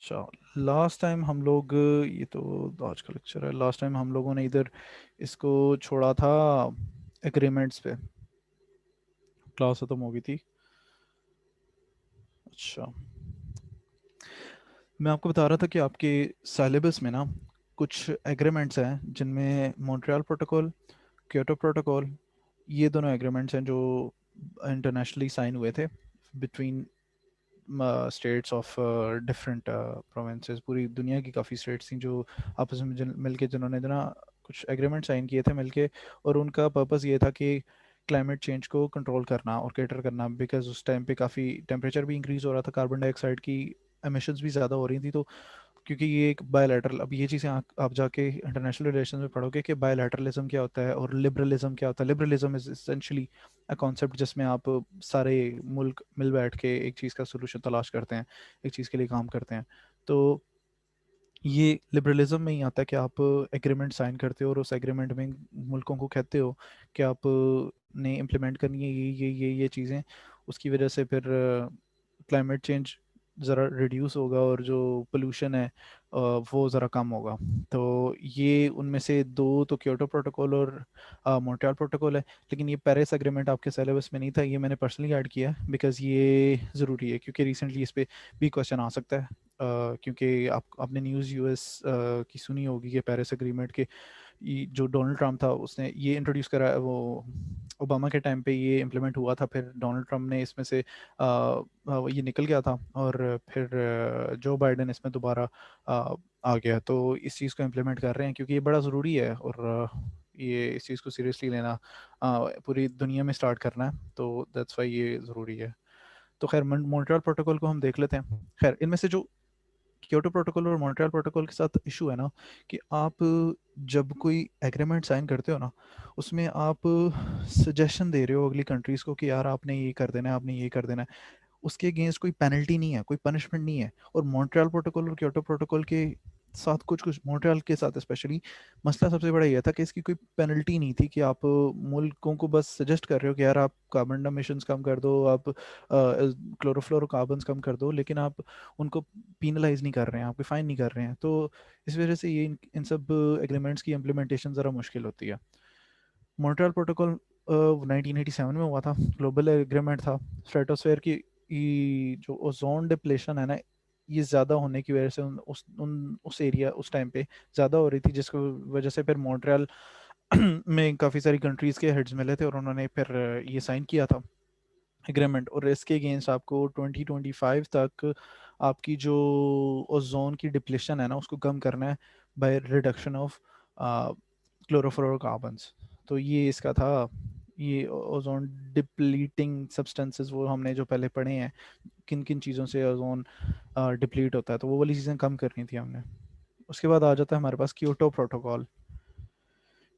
अच्छा, last time हम लोग, ये तो आज का लेक्चर है, लास्ट टाइम हम लोगों ने इधर इसको छोड़ा था एग्रीमेंट्स पे। क्लास खत्म हो गई थी। अच्छा, मैं आपको बता रहा था कि आपके सिलेबस में ना कुछ एग्रीमेंट्स हैं जिनमें मॉन्ट्रियल प्रोटोकॉल, क्योटो प्रोटोकॉल, ये दोनों एग्रीमेंट्स हैं जो इंटरनेशनली साइन हुए थे between states of different provinces. पूरी दुनिया की काफ़ी स्टेट्स थी जो आपस में मिलके जिन्होंने ना कुछ एग्रीमेंट साइन किए थे मिलके। और उनका पर्पस ये था कि क्लाइमेट चेंज को कंट्रोल करना और कैटर करना, बिकॉज उस टाइम पे काफ़ी टेम्परेचर भी इंक्रीज़ हो रहा था, कार्बन डाइऑक्साइड की एमिशंस भी ज़्यादा हो रही थी। तो क्योंकि ये एक बायलैटरल, अब ये चीज़ें आप जाके इंटरनेशनल रिलेशन में पढ़ोगे कि बायलैटरलिज्म क्या होता है और लिबरलिज्म क्या होता है। Liberalism is essentially a concept जिसमें आप सारे मुल्क मिल बैठ के एक चीज़ का सोल्यूशन तलाश करते हैं, एक चीज़ के लिए काम करते हैं। तो ये लिबरलिज्म में ही आता है कि आप एग्रीमेंट साइन करते हो और उस एग्रीमेंट में मुल्कों को कहते हो कि आप ने इम्प्लीमेंट करनी है ये चीज़ें। उसकी वजह से फिर क्लाइमेट चेंज ज़रा रिड्यूस होगा और जो पोल्यूशन है वो ज़रा कम होगा। तो ये उनमें से दो तो क्योटो प्रोटोकॉल और मॉन्ट्रियल प्रोटोकॉल है। लेकिन ये पेरिस एग्रीमेंट आपके सिलेबस में नहीं था, ये मैंने पर्सनली ऐड किया है बिकॉज़ ये ज़रूरी है क्योंकि रिसेंटली इस पे भी क्वेश्चन आ सकता है। क्योंकि आपने न्यूज़ यूएस की सुनी होगी कि पेरिस एग्रीमेंट के जो डोनाल्ड ट्रम्प था उसने ये इंट्रोड्यूस करा, वो ओबामा के टाइम पे ये इम्प्लीमेंट हुआ था, फिर डोनाल्ड ट्रम्प ने इसमें से ये निकल गया था और फिर जो बाइडेन इसमें दोबारा आ गया। तो इस चीज़ को इम्प्लीमेंट कर रहे हैं क्योंकि ये बड़ा ज़रूरी है और ये इस चीज़ को सीरियसली लेना पूरी दुनिया में स्टार्ट करना है, तो दैट्स वाई ये ज़रूरी है। तो खैर मॉन्ट्रियल प्रोटोकॉल को हम देख लेते हैं। खैर इनमें से जो क्योटो प्रोटोकॉल और मॉन्ट्रियल प्रोटोकॉल के साथ इशू है ना कि आप जब कोई एग्रीमेंट साइन करते हो ना, उसमें आप सजेशन दे रहे हो अगली कंट्रीज़ को कि यार आपने ये कर देना है, आपने ये कर देना है। उसके अगेंस्ट कोई पेनल्टी नहीं है, कोई पनिशमेंट नहीं है। और मॉन्ट्रियल प्रोटोकॉल और क्योटो प्रोटोकॉल के साथ कुछ कुछ मॉन्ट्रियल के साथ स्पेशली मसला सबसे बड़ा ये था कि इसकी कोई पेनल्टी नहीं थी कि आप मुल्कों को बस सजेस्ट कर रहे हो कि यार आप कार्बन एमिशंस कम कर दो, आप क्लोरोफ्लोरोकार्बन्स कम कर दो, लेकिन आप उनको पीनलाइज नहीं कर रहे हैं, आपके फाइन नहीं कर रहे हैं। तो इस वजह से ये इन सब एग्रीमेंट्स की इम्प्लीमेंटेशन ज़रा मुश्किल होती है। मॉन्ट्रियल प्रोटोकॉल 1987 में हुआ था, ग्लोबल एग्रीमेंट था। स्ट्रेटोस्फेयर की जो ओजोन डिप्लेशन है ना, ये ज़्यादा होने की वजह से उस एरिया उस टाइम पे ज़्यादा हो रही थी, जिसकी वजह से फिर मॉन्ट्रियल में काफ़ी सारी कंट्रीज़ के हेड्स मिले थे और उन्होंने फिर ये साइन किया था एग्रीमेंट। और इसके अगेंस्ट आपको 2025 तक आपकी जो ओजोन की डिप्लेशन है ना उसको कम करना है बाय रिडक्शन ऑफ क्लोरोफ्लोरोकार्बन्स। तो ये इसका था, ये ओजोन डिप्लीटिंग सब्सटेंसेस वो हमने जो पहले पढ़े हैं, किन किन चीज़ों से ओजोन डिप्लीट होता है, तो वो वाली चीज़ें कम करनी थी हमने। उसके बाद आ जाता है हमारे पास क्योटो प्रोटोकॉल।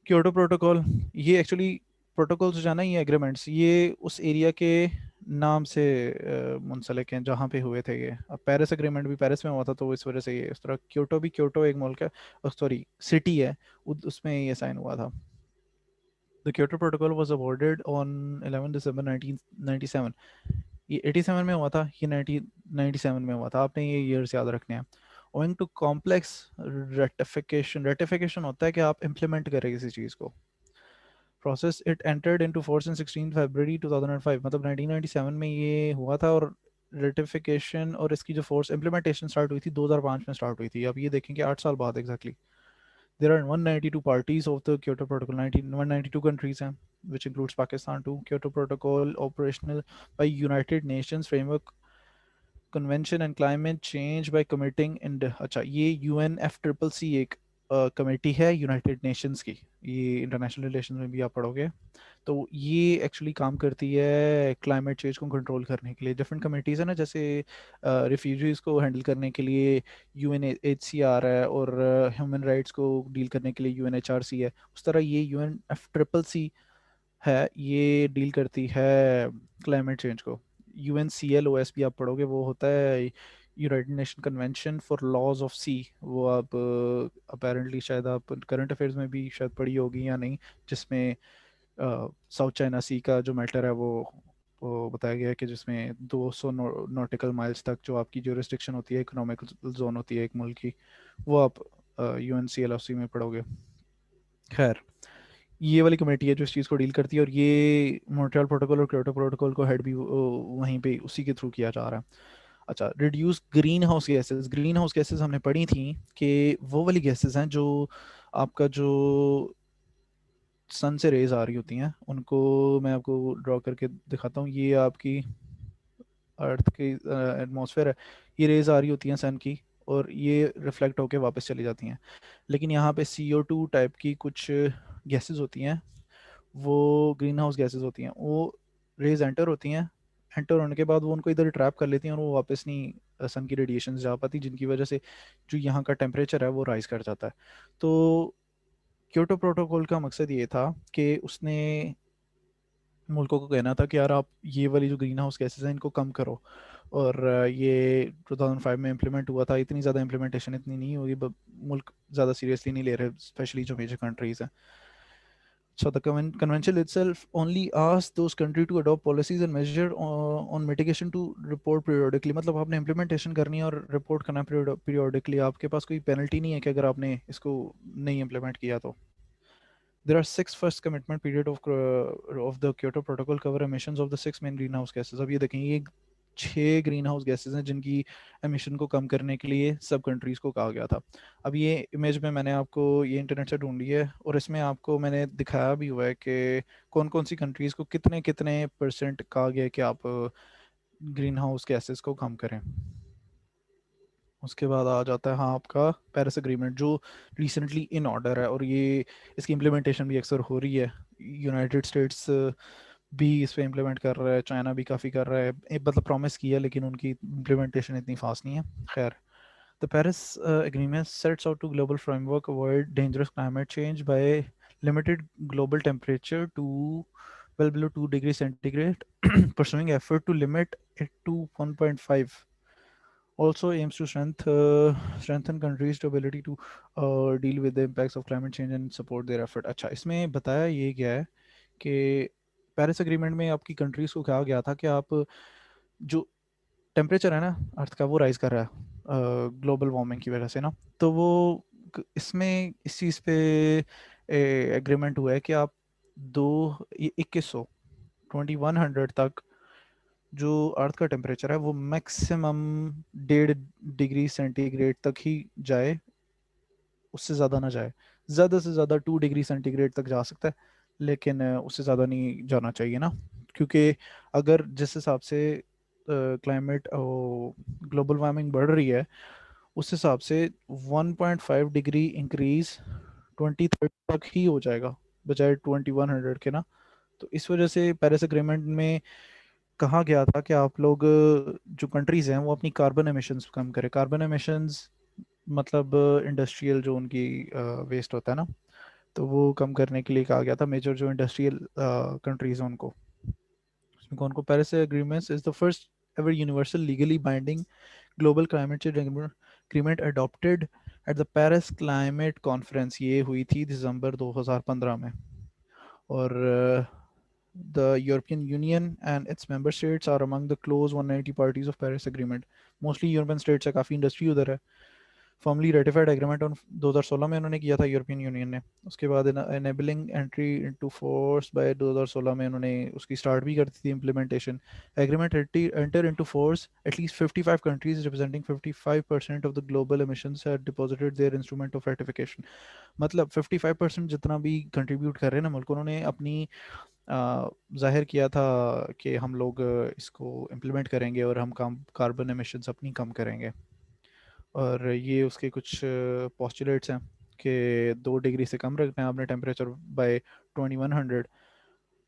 क्योटो प्रोटोकॉल ये एक्चुअली प्रोटोकॉल्स जो है ना, ये एग्रीमेंट्स, ये उस एरिया के नाम से मुंसलिक हैं जहाँ पे हुए थे ये। अब पेरिस एग्रीमेंट भी पेरिस में हुआ था तो इस वजह से ये इस तरह, क्योटो भी, क्योटो एक मुल्क है, सॉरी सिटी है, उसमें ये साइन हुआ था। The Kyoto protocol was awarded on 11 दिसंबर 1997। ये 87 में हुआ था, ये 1997 में हुआ था, आपने ये ईयर्स याद रखने हैं। Owing to complex ratification, ratification होता है कि आप इम्प्लीमेंट करें किसी चीज़ को, process it entered into force in 16 February 2005, मतलब 1997 में ये हुआ था। और रेटिफिकेशन और इसकी जो फोर्स इम्प्लीमेंटेशन स्टार्ट हुई थी 2005 में स्टार्ट हुई थी। अब ये देखें कि 8 साल बाद exactly. There are 192 parties of the Kyoto protocol, 192 countries हैं which includes Pakistan too. Kyoto Protocol operational by United Nations Framework convention and climate change bye committing and, अच्छा ये UNFCCC एक कमेटी है यूनाइटेड नेशंस की, ये international relation में भी आप पढ़ोगे। तो ये एक्चुअली काम करती है क्लाइमेट चेंज को कंट्रोल करने के लिए। डिफरेंट कमेटीज़ है ना, जैसे रिफ्यूजीज़ को हैंडल करने के लिए UNHCR है और ह्यूमन राइट्स को डील करने के लिए UNHRC है। उस तरह ये UNFCCC है, ये डील करती है क्लाइमेट चेंज को। UNCLOS भी आप पढ़ोगे, वो होता है United Nation Convention for laws of sea. वो आप अपेरेंटली शायद आप करंट अफेयर्स में भी शायद पढ़ी होगी या नहीं, जिसमें साउथ चाइना सी का जो मैटर है वो वो बताया गया है कि जिसमें 200 नॉटिकल माइल्स तक जो आपकी ज्यूरिसडिक्शन होती है, इकोनॉमिक जोन होती है एक मुल्क की, वो आप UNCLOC में पढ़ोगे। खैर, ये वाली कमेटी है जो इस चीज़ को डील करती है, और ये मॉन्ट्रियल प्रोटोकॉल और क्योटो प्रोटोकॉल को हेड भी वहीं पे उसी के थ्रू किया जा रहा है। अच्छा, reduce green house gases. Green house gases हमने पढ़ी थी कि वो वाली गैसेस हैं जो आपका जो सन से रेज आ रही होती हैं, उनको मैं आपको ड्रॉ करके दिखाता हूँ। ये आपकी अर्थ की एटमॉस्फेयर है, ये रेज आ रही होती हैं सन की, और ये रिफ्लेक्ट होके वापस चली जाती हैं। लेकिन यहाँ पे CO2 टाइप की कुछ गैसेस होती हैं, वो ग्रीन हाउस गैसेस होती हैं। वो रेज एंटर होती हैं, एंटर होने के बाद वो उनको इधर ट्रैप कर लेती हैं, और वो वापस नहीं सन की रेडिएशन जा पाती, जिनकी वजह से जो यहाँ का टेम्परेचर है वो राइज कर जाता है। तो क्योटो प्रोटोकॉल का मकसद ये था कि उसने मुल्कों को कहना था कि यार आप ये वाली जो ग्रीन हाउस गैसेज हैं इनको कम करो। और ये 2005 में इम्प्लीमेंट हुआ था। इतनी ज़्यादा इम्प्लीमेंटेशन इतनी नहीं हुई, मुल्क ज़्यादा सीरियसली नहीं ले रहे, स्पेशली जो मेजर कंट्रीज़ हैं। So the convention itself only asks those countries to adopt policies and measure on mitigation to report periodically. मतलब आपने implementation करनी है और report करना है periodically। आपके पास कोई penalty नहीं है कि अगर आपने इसको नहीं implement किया तो। There are six first commitment period of the Kyoto Protocol cover emissions of the six main greenhouse gases. अब ये देखें, ये 6 ग्रीन हाउस गैसेज हैं जिनकी एमिशन को कम करने के लिए सब कंट्रीज़ को कहा गया था। अब ये इमेज में मैंने आपको ये इंटरनेट से ढूंढी है, और इसमें आपको मैंने दिखाया भी हुआ है कि कौन कौन सी कंट्रीज़ को कितने कितने परसेंट कहा गया है कि आप ग्रीन हाउस गैसेज को कम करें। उसके बाद आ जाता है हाँ आपका पेरिस एग्रीमेंट, जो रिसेंटली इन ऑर्डर है, और ये इसकी इम्प्लीमेंटेशन भी अक्सर हो रही है। यूनाइटेड स्टेट्स भी इस पे इम्प्लीमेंट कर रहा है, चाइना भी काफ़ी कर रहा है। मतलब प्रॉमिस किया, लेकिन उनकी इम्प्लीमेंटेशन इतनी फास्ट नहीं है। खैर, the Paris agreement sets out to global framework avoid dangerous climate change by limited global temperature to well below 2 degrees centigrade, pursuing effort to limit it to 1.5. Also aims to strengthen countries' ability to deal with the impacts of climate change and support their effort. अच्छा, इसमें बताया ये गया है कि Paris agreement में आपकी countries को कहा गया था कि आप जो टेम्परेचर है ना अर्थ का, वो राइज कर रहा है ग्लोबल वार्मिंग की वजह से ना, तो वो इसमें इस चीज़ पे एग्रीमेंट हुआ है कि आप 2100 2100 तक जो अर्थ का टेम्परेचर है वो मैक्सिमम 1.5 डिग्री सेंटीग्रेड तक ही जाए, उससे ज़्यादा ना जाए। ज़्यादा से ज़्यादा 2 डिग्री सेंटीग्रेड तक जा सकता है, लेकिन उससे ज़्यादा नहीं जाना चाहिए ना, क्योंकि अगर जिस हिसाब से क्लाइमेट ग्लोबल वार्मिंग बढ़ रही है, उस हिसाब से 1.5 डिग्री इंक्रीज 2030 तक ही हो जाएगा, बजाय 2100 के ना। तो इस वजह से पेरिस एग्रीमेंट में कहा गया था कि आप लोग जो कंट्रीज हैं वो अपनी कार्बन एमिशंस कम करें। कार्बन एमिशंस मतलब इंडस्ट्रियल जो उनकी वेस्ट होता है ना, तो वो कम करने के लिए कहा गया था मेजर जो इंडस्ट्रियल कंट्रीज हैं उनको। उसमें कौन को? Paris agreements is the first ever universal legally binding global climate change agreement adopted at the Paris climate conference. ये हुई थी दिसंबर 2015 में। और the European Union and its member states are among the close 190 parties of Paris Agreement. Mostly European states है, काफ़ी industry उधर है। Formally ratified agreement on 2016 में उन्होंने किया था यूरोपियन यूनियन ने। उसके बाद enabling entry into force by 2016 में उन्होंने उसकी स्टार्ट भी कर दी थी implementation. Agreement enter into force at least 55 countries representing 55% of the global emissions had deposited their instrument of ratification. मतलब 55% जितना भी कंट्रीब्यूट कर रहे हैं ना मुल्क, उन्होंने अपनी जाहिर किया था कि हम लोग इसको इम्प्लीमेंट करेंगे और हम कार्बन एमिशंस अपनी कम करेंगे। और ये उसके कुछ पोस्टुलेट्स हैं कि 2 डिग्री से कम रखना है आपने टेम्परेचर बाय 2100,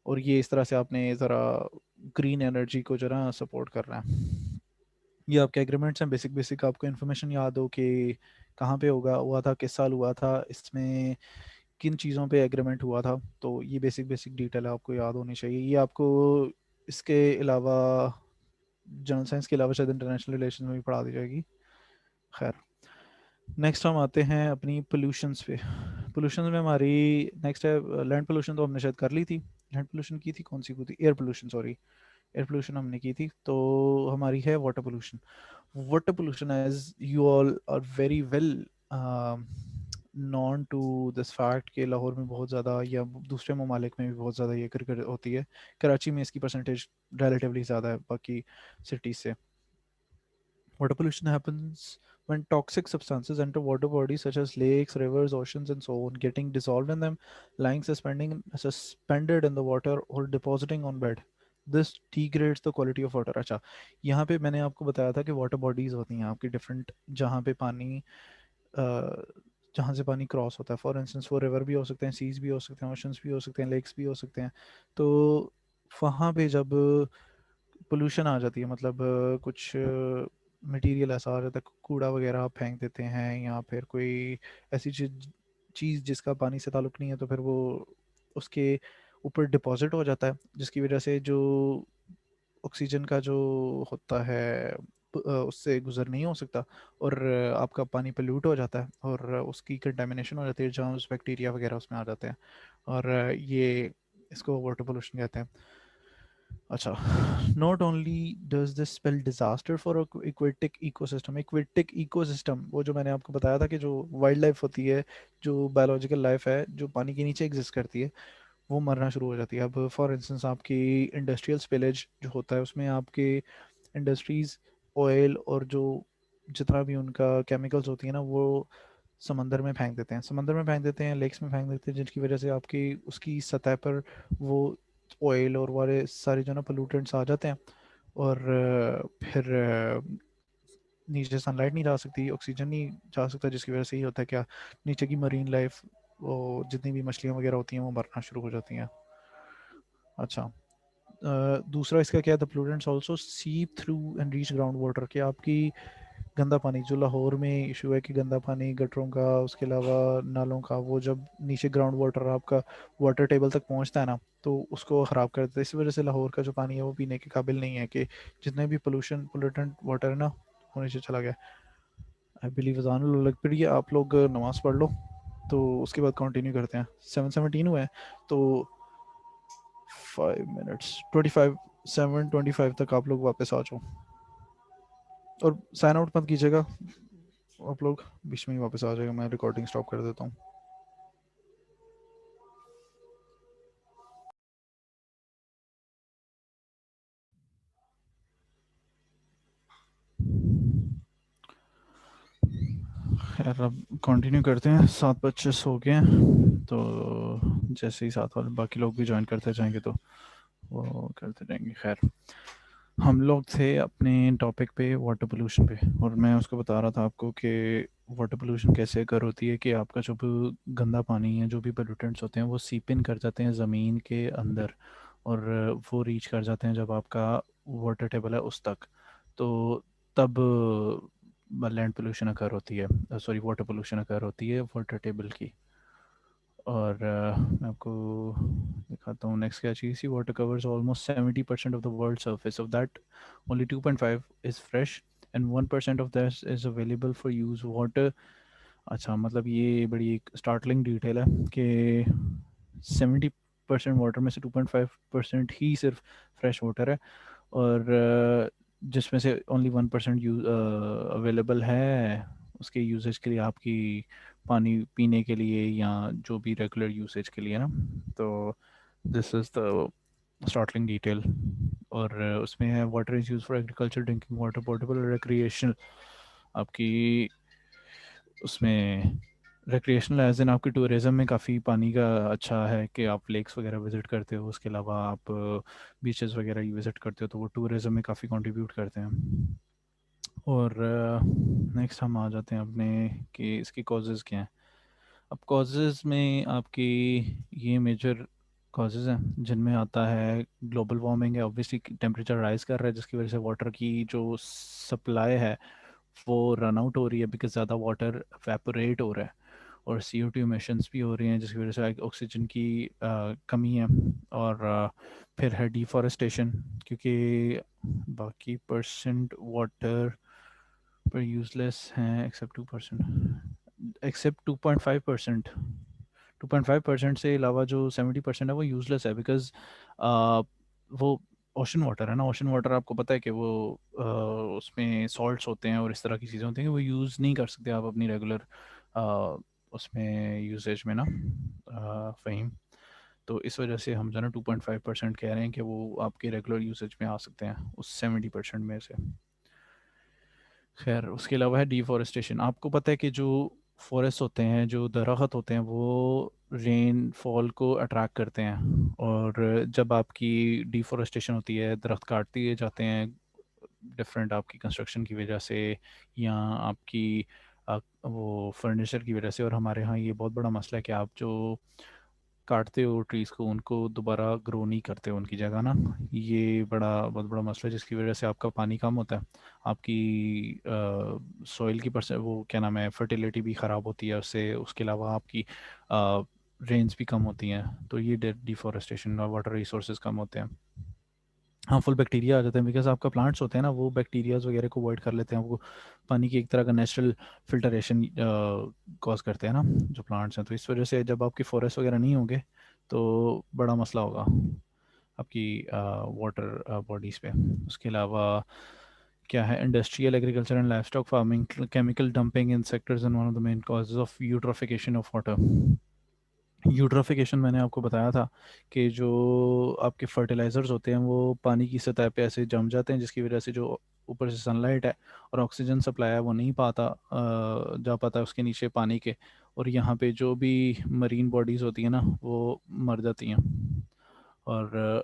और ये इस तरह से आपने ज़रा ग्रीन एनर्जी को जो ना सपोर्ट करना है। ये आपके एग्रीमेंट्स हैं, बेसिक बेसिक आपको इन्फॉर्मेशन याद हो कि कहाँ पे होगा हुआ था, किस साल हुआ था, इसमें किन चीज़ों पे एग्रीमेंट हुआ था। तो ये बेसिक बेसिक डिटेल आपको याद होनी चाहिए। ये आपको इसके अलावा जनरल साइंस के अलावा शायद इंटरनेशनल रिलेशन में भी पढ़ा दी जाएगी। खैर, नेक्स्ट हम आते हैं अपनी पोल्यूशंस पे। पोल्यूशन में हमारी नेक्स्ट है लैंड पोल्यूशन। तो हमने शायद कर ली थी, लैंड पोल्यूशन की थी, कौन सी की थी? Air pollution, sorry, air pollution हमने की थी। तो हमारी है water pollution. Water pollution, as you all are very well known to this fact कि लाहौर में बहुत ज़्यादा या दूसरे ममालिक में भी बहुत ज़्यादा ये क्रिकेट होती है। कराची में इसकी परसेंटेज रिलेटिवली ज़्यादा है बाकी सिटीज़ से। Water pollution happens when toxic substances enter water bodies such as lakes, rivers, oceans, and so on, getting dissolved in them, lying suspended in the water, or depositing on bed. This degrades the quality of water. अच्छा, यहाँ पे मैंने आपको बताया था कि water bodies होती हैं आपकी डिफरेंट, जहाँ पे पानी जहाँ से पानी क्रॉस होता है। फॉर इंस्टेंस वो रिवर भी हो सकते हैं, सीज भी हो सकते हैं, ओशंस भी हो सकते हैं, लेक्स भी हो सकते हैं। तो वहाँ पे जब पोल्यूशन आ जाती है, मतलब कुछ मटेरियल ऐसा आ जाता है, कूड़ा वगैरह आप फेंक देते हैं, या फिर कोई ऐसी चीज़ चीज़ जिसका पानी से ताल्लुक़ नहीं है, तो फिर वो उसके ऊपर डिपॉजिट हो जाता है, जिसकी वजह से जो ऑक्सीजन का जो होता है उससे गुजर नहीं हो सकता, और आपका पानी पोल्यूट हो जाता है, और उसकी कंटेमिनेशन हो जाती है, जर्म्स बैक्टीरिया वगैरह उसमें आ जाते हैं, और ये इसको वाटर पोल्यूशन कहते हैं। अच्छा, not only does this spell disaster for aquatic ecosystem. Aquatic ecosystem वो जो मैंने आपको बताया था कि जो वाइल्ड लाइफ होती है, जो बायोलॉजिकल लाइफ है जो पानी के नीचे एग्जिस्ट करती है, वो मरना शुरू हो जाती है। अब फॉर इंस्टेंस आपकी इंडस्ट्रियल स्पिलेज जो होता है उसमें आपके इंडस्ट्रीज़ ऑयल और जो जितना भी उनका केमिकल्स होती है ना, वो समंदर में फेंक देते हैं, समंदर में फेंक देते हैं, लेक्स में फेंक देते हैं, जिसकी वजह से आपकी उसकी सतह पर वो ऑयल और वाले सारे जो ना पोल्यूटेंट्स आ जाते हैं, और फिर नीचे सनलाइट नहीं जा सकती, ऑक्सीजन नहीं जा सकता, जिसकी वजह से ये होता है क्या, नीचे की मरीन लाइफ, वो जितनी भी मछलियाँ वगैरह होती हैं वो मरना शुरू हो जाती हैं। अच्छा, दूसरा इसका क्या है, द पोल्यूटेंट्स आल्सो सीप through and reach ground water, कि आपकी गंदा पानी जो लाहौर में इशू है कि गंदा पानी गटरों का, उसके अलावा नालों का, वो जब नीचे ग्राउंड वाटर आपका वाटर टेबल तक पहुंचता है ना, तो उसको ख़राब कर देता है। इसी वजह से लाहौर का जो पानी है वो पीने के काबिल नहीं है, कि जितने भी पोल्यूटेंट वाटर है ना वो नीचे चला गया। आई बिलीव अजान लग पड़ी है, आप लोग नमाज़ पढ़ लो, तो उसके बाद कंटिन्यू करते हैं। 7:17 हुआ है, तो 5 मिनट्स 25, 7:25 तक आप लोग वापस आ जाओ, और साइन आउट मत कीजिएगा आप लोग, बीच में ही वापस आ जाएगा, मैं रिकॉर्डिंग स्टॉप कर देता हूँ। खैर अब कंटिन्यू करते हैं, 7:25 हो गए हैं, तो जैसे ही साथ वाले बाकी लोग भी ज्वाइन करते जाएंगे तो वो करते रहेंगे। खैर, हम लोग थे अपने टॉपिक पे वाटर पोल्यूशन पे, और मैं उसको बता रहा था आपको कि वाटर पोल्यूशन कैसे अकर होती है, कि आपका जो भी गंदा पानी है, जो भी पोल्यूटेंट्स होते हैं वो सीप इन कर जाते हैं ज़मीन के अंदर, और वो रीच कर जाते हैं जब आपका वाटर टेबल है उस तक, तो तब लैंड पोल्यूशन अकर होती है, सॉरी वाटर पोल्यूशन अकर होती है वाटर टेबल की। और मैं आपको दिखाता हूँ नेक्स्ट क्या चीज़ थी। Water covers almost 70% of the world surface, of that only 2.5 is fresh and 1% of that is available for use water. अच्छा, मतलब ये बड़ी एक स्टार्टलिंग डिटेल है कि 70% वाटर में से 2.5% ही सिर्फ फ्रेश वाटर है, और जिसमें से ओनली 1% यूज अवेलेबल है उसके यूजेज के लिए, आपकी पानी पीने के लिए या जो भी रेगुलर यूसेज के लिए ना। तो this is the startling detail. और उसमें है water is use for agriculture, drinking water, portable और रिक्रिएशनल। आपकी उसमें रिक्रिएशनल एज इन आपकी टूरिज़्म में काफ़ी पानी का अच्छा है कि आप लेक्स वगैरह विज़िट करते हो, उसके अलावा आप बीचेस वगैरह विज़िट करते हो, तो वो टूरिज़्म में काफ़ी कंट्रीब्यूट करते हैं। और नेक्स्ट हम आ जाते हैं अपने कि इसकी कॉजेज़ क्या हैं। अब कॉजेज़ में आपकी ये मेजर कॉजेज़ हैं जिनमें आता है ग्लोबल वार्मिंग है, ऑब्वियसली टेम्परेचर राइज़ कर रहा है, जिसकी वजह से वाटर की जो सप्लाई है वो रन आउट हो रही है, बिकॉज ज़्यादा वाटर वेपोरेट हो रहा है, और CO2 इमिशंस भी हो रही हैं, जिसकी वजह से ऑक्सीजन की कमी है। और फिर है डिफॉरेस्टेशन, क्योंकि बाकी परसेंट वाटर पर यूजलेस हैं, एक्सेप्ट 2%, एक्सेप्ट 2.5%। 2.5% से अलावा जो 70% है वो यूजलेस है, बिकॉज वो ओशन वाटर है ना, ओशन वाटर आपको पता है कि वो उसमें सॉल्ट्स होते हैं और इस तरह की चीज़ें होती हैं कि वो यूज़ नहीं कर सकते आप अपनी रेगुलर उसमें यूसेज में ना, फ़हीम। तो इस वजह से हम जो है ना 2.5% कह रहे हैं कि वो आपके रेगुलर यूसेज में आ सकते हैं उस 70% में से। खैर उसके अलावा है डिफॉरेस्टेशन। आपको पता है कि जो फॉरेस्ट होते हैं, जो दरख्त होते हैं, वो रेन फॉल को अट्रैक्ट करते हैं। और जब आपकी डिफॉरेस्टेशन होती है, दरख्त काट दिए जाते हैं डिफरेंट आपकी कंस्ट्रक्शन की वजह से, या आपकी वो फर्नीचर की वजह से। और हमारे यहाँ ये बहुत बड़ा मसला है कि आप जो काटते हो ट्रीज़ को, उनको दोबारा ग्रो नहीं करते हो उनकी जगह ना। ये बहुत बड़ा मसला है, जिसकी वजह से आपका पानी कम होता है, आपकी सॉइल की परसेंट वो क्या नाम है फर्टिलिटी भी ख़राब होती है उससे। उसके अलावा आपकी रेंज भी कम होती हैं। तो ये डिफॉरेस्टेशन और वाटर रिसोर्सेज कम होते हैं, हार्मफुल बैक्टीरिया आ जाते हैं। बिकॉज आपका प्लांट्स होते हैं ना, वो बैक्टीरियाज वगैरह को अवॉइड कर लेते हैं, वो पानी की एक तरह का नेचुरल फिल्टरेशन कॉज करते हैं ना जो प्लांट्स हैं। तो इस वजह से जब आपकी फॉरेस्ट वगैरह नहीं होंगे तो बड़ा मसला होगा आपकी वाटर बॉडीज़ पे। उसके अलावा क्या है, industrial agriculture and livestock farming, chemical dumping in sectors and one of the main causes of eutrophication of water. Eutrophication मैंने आपको बताया था कि जो आपके फर्टिलाइज़र्स होते हैं वो पानी की सतह पे ऐसे जम जाते हैं, जिसकी वजह से जो ऊपर से सनलाइट है और ऑक्सीजन सप्लाई है वो नहीं पाता जा पाता उसके नीचे पानी के। और यहाँ पे जो भी मरीन बॉडीज़ होती हैं ना वो मर जाती हैं। और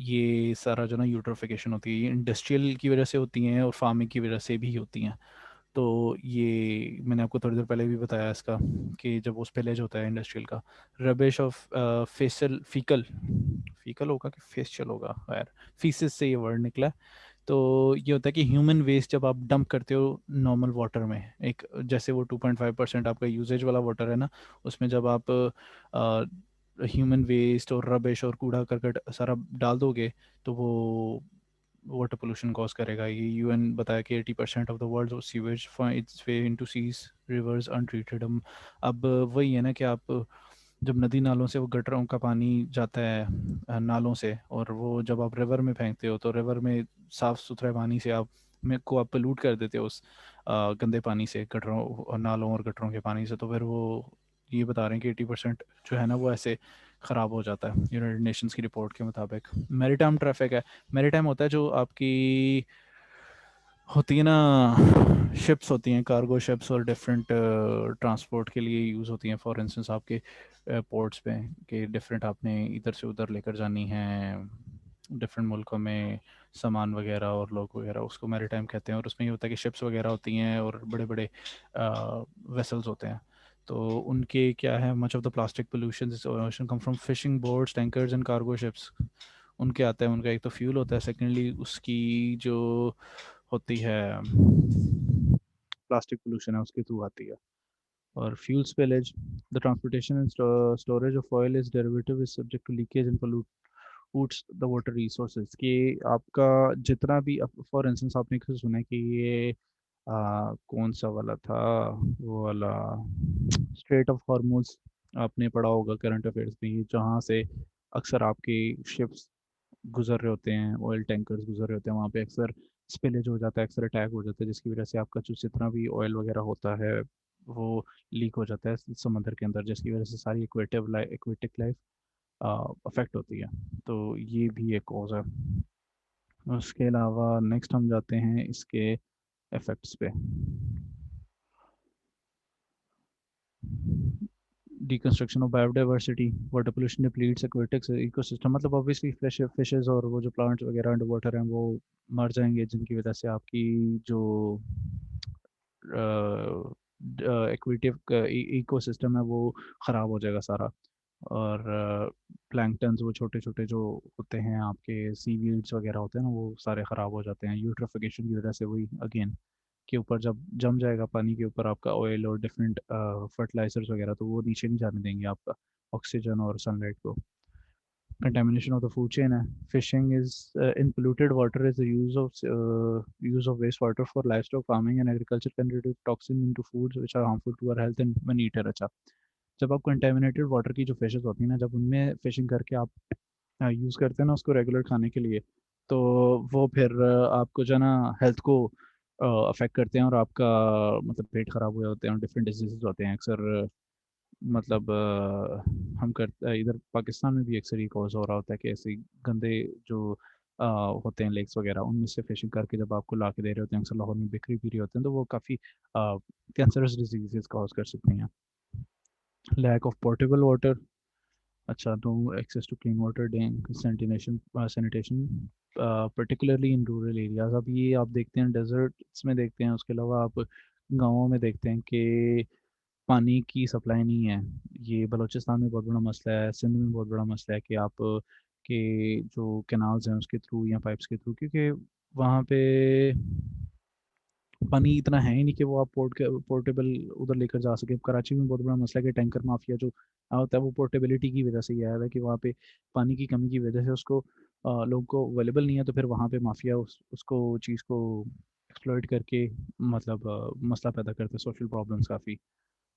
ये सारा जो ना यूट्रोफिकेशन होती है, ये इंडस्ट्रियल की वजह से होती हैं और फार्मिंग की वजह से भी होती हैं। तो ये मैंने आपको थोड़ी देर पहले भी बताया इसका, कि जब वो स्पिलेज होता है इंडस्ट्रियल का, रबिश ऑफ फेसल फीकल, फीकल होगा कि फेशियल होगा, खैर फीसिस से ये वर्ड निकला है। तो ये होता है कि ह्यूमन वेस्ट जब आप डंप करते हो नॉर्मल वाटर में, एक जैसे वो 2.5% आपका यूजेज वाला वाटर है ना, उसमें जब आप ह्यूमन वेस्ट और रबिश और कूड़ा करकट सारा डाल दोगे तो वो वाटर पोल्यूशन कॉज करेगा। ये यूएन बताया कि 80% of the world sewage its way into seas rivers untreated. हम अब वही है ना कि आप जब नदी नालों से वो गटरों का पानी जाता है नालों से, और वो जब आप रिवर में फेंकते हो तो रिवर में साफ़ सुथरे पानी से आप में को आप पोल्यूट कर देते हो उस गंदे पानी से, गटरों और नालों और गटरों के पानी से। तो फिर वो ये बता रहे हैं कि 80% जो है ना वो ऐसे ख़राब हो जाता है यूनाइटेड नेशंस की रिपोर्ट के मुताबिक। मैरीटाइम ट्रैफिक है, मैरीटाइम होता है जो आपकी होती है ना, शिप्स होती हैं, कार्गो शिप्स, और डिफरेंट ट्रांसपोर्ट के लिए यूज़ होती हैं। फॉर इंस्टेंस आपके पोर्ट्स पे कि डिफरेंट आपने इधर से उधर लेकर जानी है डिफरेंट मुल्कों में सामान वगैरह और लोग वगैरह, उसको मैरीटाइम कहते हैं। और उसमें ये होता है कि शिप्स वगैरह होती हैं और बड़े बड़े वेसल्स होते हैं। तो उनके क्या है, much of the plastic pollution come from fishing boats, tankers and cargo ships. उनके आता है, उनका एक तो फ्यूल होता है, सेकेंडली उसकी जो होती है प्लास्टिक पोल्यूशन है उसके थ्रू आती है। और fuel spillage, the transportation and storage of oil is derivative is subject to leakage and pollutes the water resources. कि आपका जितना भी, फॉर इंस्टेंस आपने कैसे सुना है कि ये कौन सा वाला था, वो वाला स्ट्रेट ऑफ हॉर्मुज, आपने पढ़ा होगा करंट अफेयर्स में, ये जहाँ से अक्सर आपके शिप्स गुजर रहे होते हैं, ऑयल टैंकर्स गुजर रहे होते हैं, वहाँ पे अक्सर स्पिलेज हो जाता है, अक्सर अटैक हो जाता है, जिसकी वजह से आपका जो जितना भी ऑयल वगैरह होता है वो लीक हो जाता है समंदर के अंदर, जिसकी वजह से सारी एक्वेटिक लाइफ अफेक्ट होती है। तो ये भी एक कॉज है। उसके अलावा नेक्स्ट हम जाते हैं इसके इफेक्ट्स पे। Deconstruction of biodiversity, water pollution depletes aquatic ecosystem, मतलब ऑब्वियसली फिशेस और वो जो प्लांट्स वगैरह अंडर वाटर हैं वो मर जाएंगे, जिनकी वजह से आपकी जो एक्वेटिव इकोसिस्टम है वो ख़राब हो जाएगा सारा। और प्लैंकटन्स, वो छोटे छोटे जो होते हैं आपके सीवीड्स वगैरह होते हैं ना, वो सारे ख़राब हो जाते हैं यूट्रोफिकेशन की वजह से। वही अगेन के ऊपर जब जम जाएगा पानी के ऊपर आपका ऑयल और डिफरेंट फर्टिलाइजर्स वगैरह, तो वो नीचे नहीं जाने देंगे आपका ऑक्सीजन और सनलाइट को। contamination of the food chain है, fishing is in polluted water is the use of wastewater for livestock farming and agriculture can reduce toxin into foods which are harmful to our health and when eaten। अच्छा, जब आप contaminated water की जो fishes होती हैं ना, जब उनमें फिशिंग करके आप यूज़ करते हैं ना उसको रेगुलर खाने के लिए, तो वो फिर आपको जो है ना हेल्थ को अफेक्ट करते हैं, और आपका मतलब पेट खराब हो जाते हैं और डिफरेंट डिजीजेस होते हैं अक्सर। मतलब हम कर इधर पाकिस्तान में भी अक्सर ये कॉज हो रहा होता है कि ऐसे गंदे जो अ, होते हैं लेक्स वगैरह, उनमें से फिशिंग करके जब आपको ला के दे रहे होते हैं, अक्सर लाहौर में बिक्री भी रहे होते हैं, तो वो काफ़ी कैंसरस डिजीजेस कॉज कर सकते हैं। लैक ऑफ पोर्टेबल वाटर, अच्छा, no access to clean water, sanitation sanitation particularly in rural areas. अब ये आप देखते हैं डेजर्ट्स में देखते हैं, उसके अलावा आप गाँवों में देखते हैं कि पानी की सप्लाई नहीं है। ये बलूचिस्तान में बहुत बड़ा मसला है, सिंध में बहुत बड़ा मसला है कि आप के जो कैनाल्स हैं उसके थ्रू या पाइप्स के थ्रू, क्योंकि वहाँ पे पानी इतना है ही नहीं कि वो आप पोर्टेबल उधर लेकर जा सके। कराची में बहुत बड़ा मसला है कि टैंकर माफिया जो होता है वो पोर्टेबिलिटी की वजह से ही आया है कि वहाँ पे पानी की कमी की वजह से उसको लोगों को अवेलेबल नहीं है, तो फिर वहाँ पे माफिया उसको चीज़ को एक्सप्लॉइट करके मतलब मसला पैदा करते हैं, सोशल प्रॉब्लम्स काफ़ी,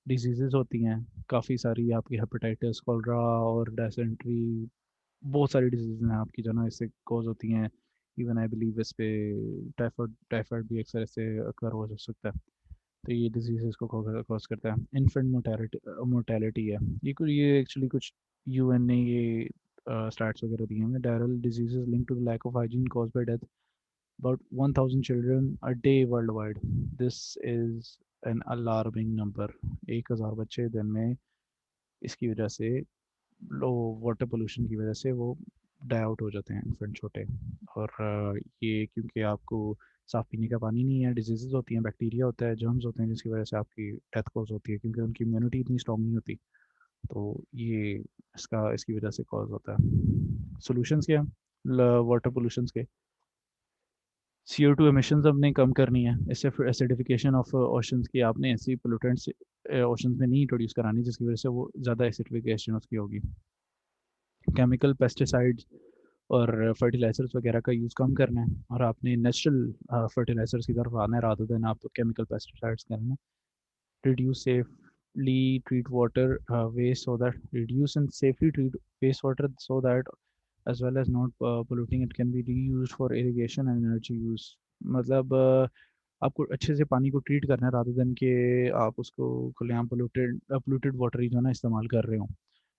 डिजीज़ेज होती हैं काफ़ी सारी आपकी, हेपेटाइटिस, कोलरा और डायसेंट्री, बहुत सारी डिजीज़ हैं आपकी जो ना इससे कॉज होती हैं। इवन आई बिलीव इस पे टाइफाइड टाइफाइड भी अक्सर इससे अकर हो सकता है। तो ये डिजीज़ को कॉज करता है। इन्फेंट मोर्टेलिटी मोर्टेलिटी है, ये एक्चुअली कुछ यूएन ने ये स्टार्ट्स वगैरह दिए हैं। Diarrhoeal diseases link to the lack of hygiene cause by death about 1000 children a day worldwide. This is an alarming number. 1000 बच्चे दिन में इसकी वजह से, लो वाटर पोल्यूशन की वजह से वो डाई आउट हो जाते हैं इन्फेंट छोटे। और ये क्योंकि आपको साफ़ पीने का पानी नहीं है, डिजीज़ होती हैं, बैक्टीरिया होता है, जर्म्स होते हैं, जिसकी वजह से आपकी डेथ कॉज होती है, क्योंकि उनकी इम्यूनिटी इतनी स्ट्रॉन्ग नहीं होती। तो ये इसकी वजह से कॉज होता है। सोल्यूशंस क्या हैं वाटर पोल्यूशन के? CO2 एमिशंस हमने कम करनी है, इससे फिर एसिडिफिकेशन ऑफ ओशंस की, आपने ऐसी पोल्यूटेंट्स ओशंस में नहीं इंट्रोड्यूस करानी जिसकी वजह से वो ज़्यादा एसिडिफिकेशन उसकी होगी। केमिकल पेस्टिसाइड्स और फर्टिलाइजर्स वगैरह का यूज़ कम करना है, और आपने नेचुरल फर्टिलाइजर्स की तरफ आना है रादर देन आप केमिकल पेस्टिसाइड्स करना है। Reduce safely treat water waste so that, reduce and safely treat waste water so that as well as not polluting it can be reused for irrigation and energy use। मतलब आपको अच्छे से पानी को treat करना है रादर देन कि आप उसको खुलेआम पोल्यूटेड वाटर ही जो है ना इस्तेमाल कर रहे हो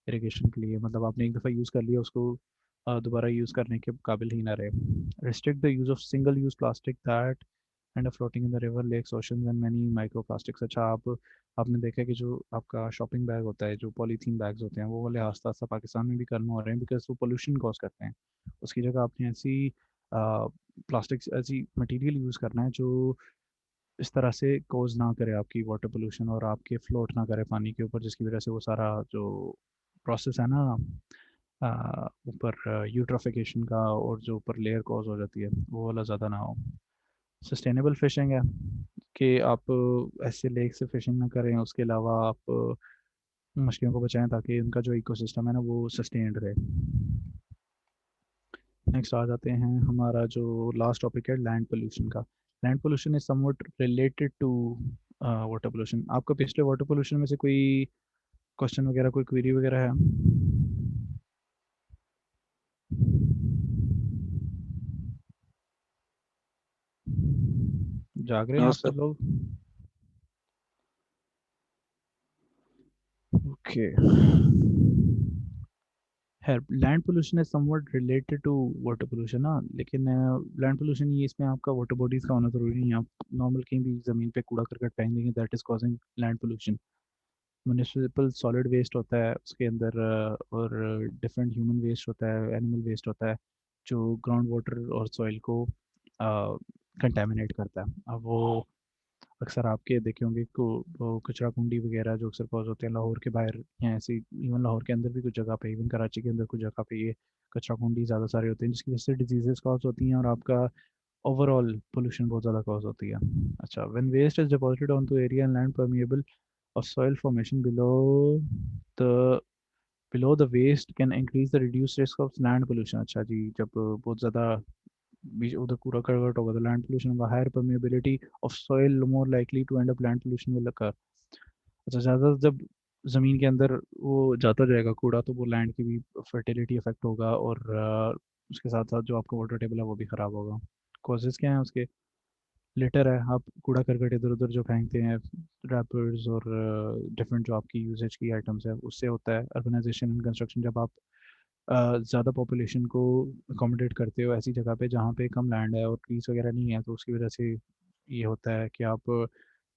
इरिगेशन के लिए। मतलब आपने एक दफ़ा यूज़ कर लिया उसको, दोबारा यूज़ करने के काबिल ही ना रहे। Restrict the use of single use plastic that end floating in the river lakes oceans and many micro plastics. अच्छा, आप आपने देखा कि जो आपका शॉपिंग बैग होता है, जो पॉलीथीन बैग्स होते हैं, वो वाले आस्ता आस्ता पाकिस्तान में भी कम हो रहे हैं, बिकॉज वो पोल्यूशन कॉज करते हैं। उसकी जगह आपने ऐसी प्लास्टिक्स, ऐसी मटेरियल यूज़ करना है जो इस तरह से कॉज ना करे आपकी वाटर पोल्यूशन, और आपके फ्लोट ना करे पानी के ऊपर, जिसकी वजह से वो सारा जो प्रोसेस है ना ऊपर यूट्रोफिकेशन का, और जो ऊपर लेयर कॉज हो जाती है, वो वाला ज़्यादा ना हो। सस्टेनेबल फिशिंग है कि आप ऐसे लेक से फिशिंग ना करें, उसके अलावा आप मछलियों को बचाएं ताकि उनका जो इकोसिस्टम है ना वो सस्टेन्ड रहे। नेक्स्ट आ जाते हैं, हमारा जो लास्ट टॉपिक है लैंड पोल्यूशन का। Land pollution is something related to water pollution. आपका पिछले वाटर पोल्यूशन में से कोई क्वेश्चन वगैरह, कोई क्वेरी वगैरह है? जाग रहे हैं नो आप सर। सब लोग? ओके, है land pollution is something related to water pollution ना, लेकिन लैंड पोल्यूशन ये इसमें आपका वाटर बॉडीज का होना जरूरी नहीं है। आप नॉर्मल कहीं भी ज़मीन पे कूड़ा करकट फेंक देंगे, that is causing land pollution. Municipal solid waste होता है उसके अंदर, और डिफरेंट ह्यूमन वेस्ट होता है, एनिमल वेस्ट होता है, जो ग्राउंड वाटर और सॉइल को कंटेमिनेट करता है। अब वो अक्सर आपके देखे होंगे को वो कचरा कुंडी वगैरह जो अक्सर कॉज होते हैं लाहौर के बाहर, या ऐसे इवन लाहौर के अंदर भी कुछ जगह पे, इवन कराची के अंदर कुछ जगह पे ये कचरा कुंडी ज़्यादा सारे होते हैं, जिसकी वजह से डिजीजेस कॉज होती हैं और आपका ओवरऑल पोल्यूशन बहुत ज़्यादा कॉज होती है। अच्छा, when waste is deposited on to area and land permeable of soil formation the below the waste can increase the reduced risk of land pollution। अच्छा जी, जब बहुत ज़्यादा बीच उधर कूड़ा करकट होगा तो लैंड पोल्यूशन होगा। Higher permeability of soil more likely to end up land pollution will occur। अच्छा, ज़्यादा जब ज़मीन के अंदर वो जाता जाएगा कूड़ा, तो वो लैंड की भी फर्टिलिटी अफेक्ट होगा, और उसके साथ साथ जो आपका वाटर टेबल है वो भी ख़राब होगा। कॉजेज़ क्या हैं उसके? लिटर है, आप कूड़ा करकट इधर उधर जो फेंकते हैं, रैपर्स और डिफरेंट जो आपकी यूजेज की आइटम्स है, उससे होता है। अर्बनाइजेशन एंड कंस्ट्रक्शन, जब आप ज़्यादा पॉपुलेशन को अकोमोडेट करते हो ऐसी जगह पे जहाँ पे कम लैंड है और ट्रीज वगैरह नहीं है, तो उसकी वजह से ये होता है कि आप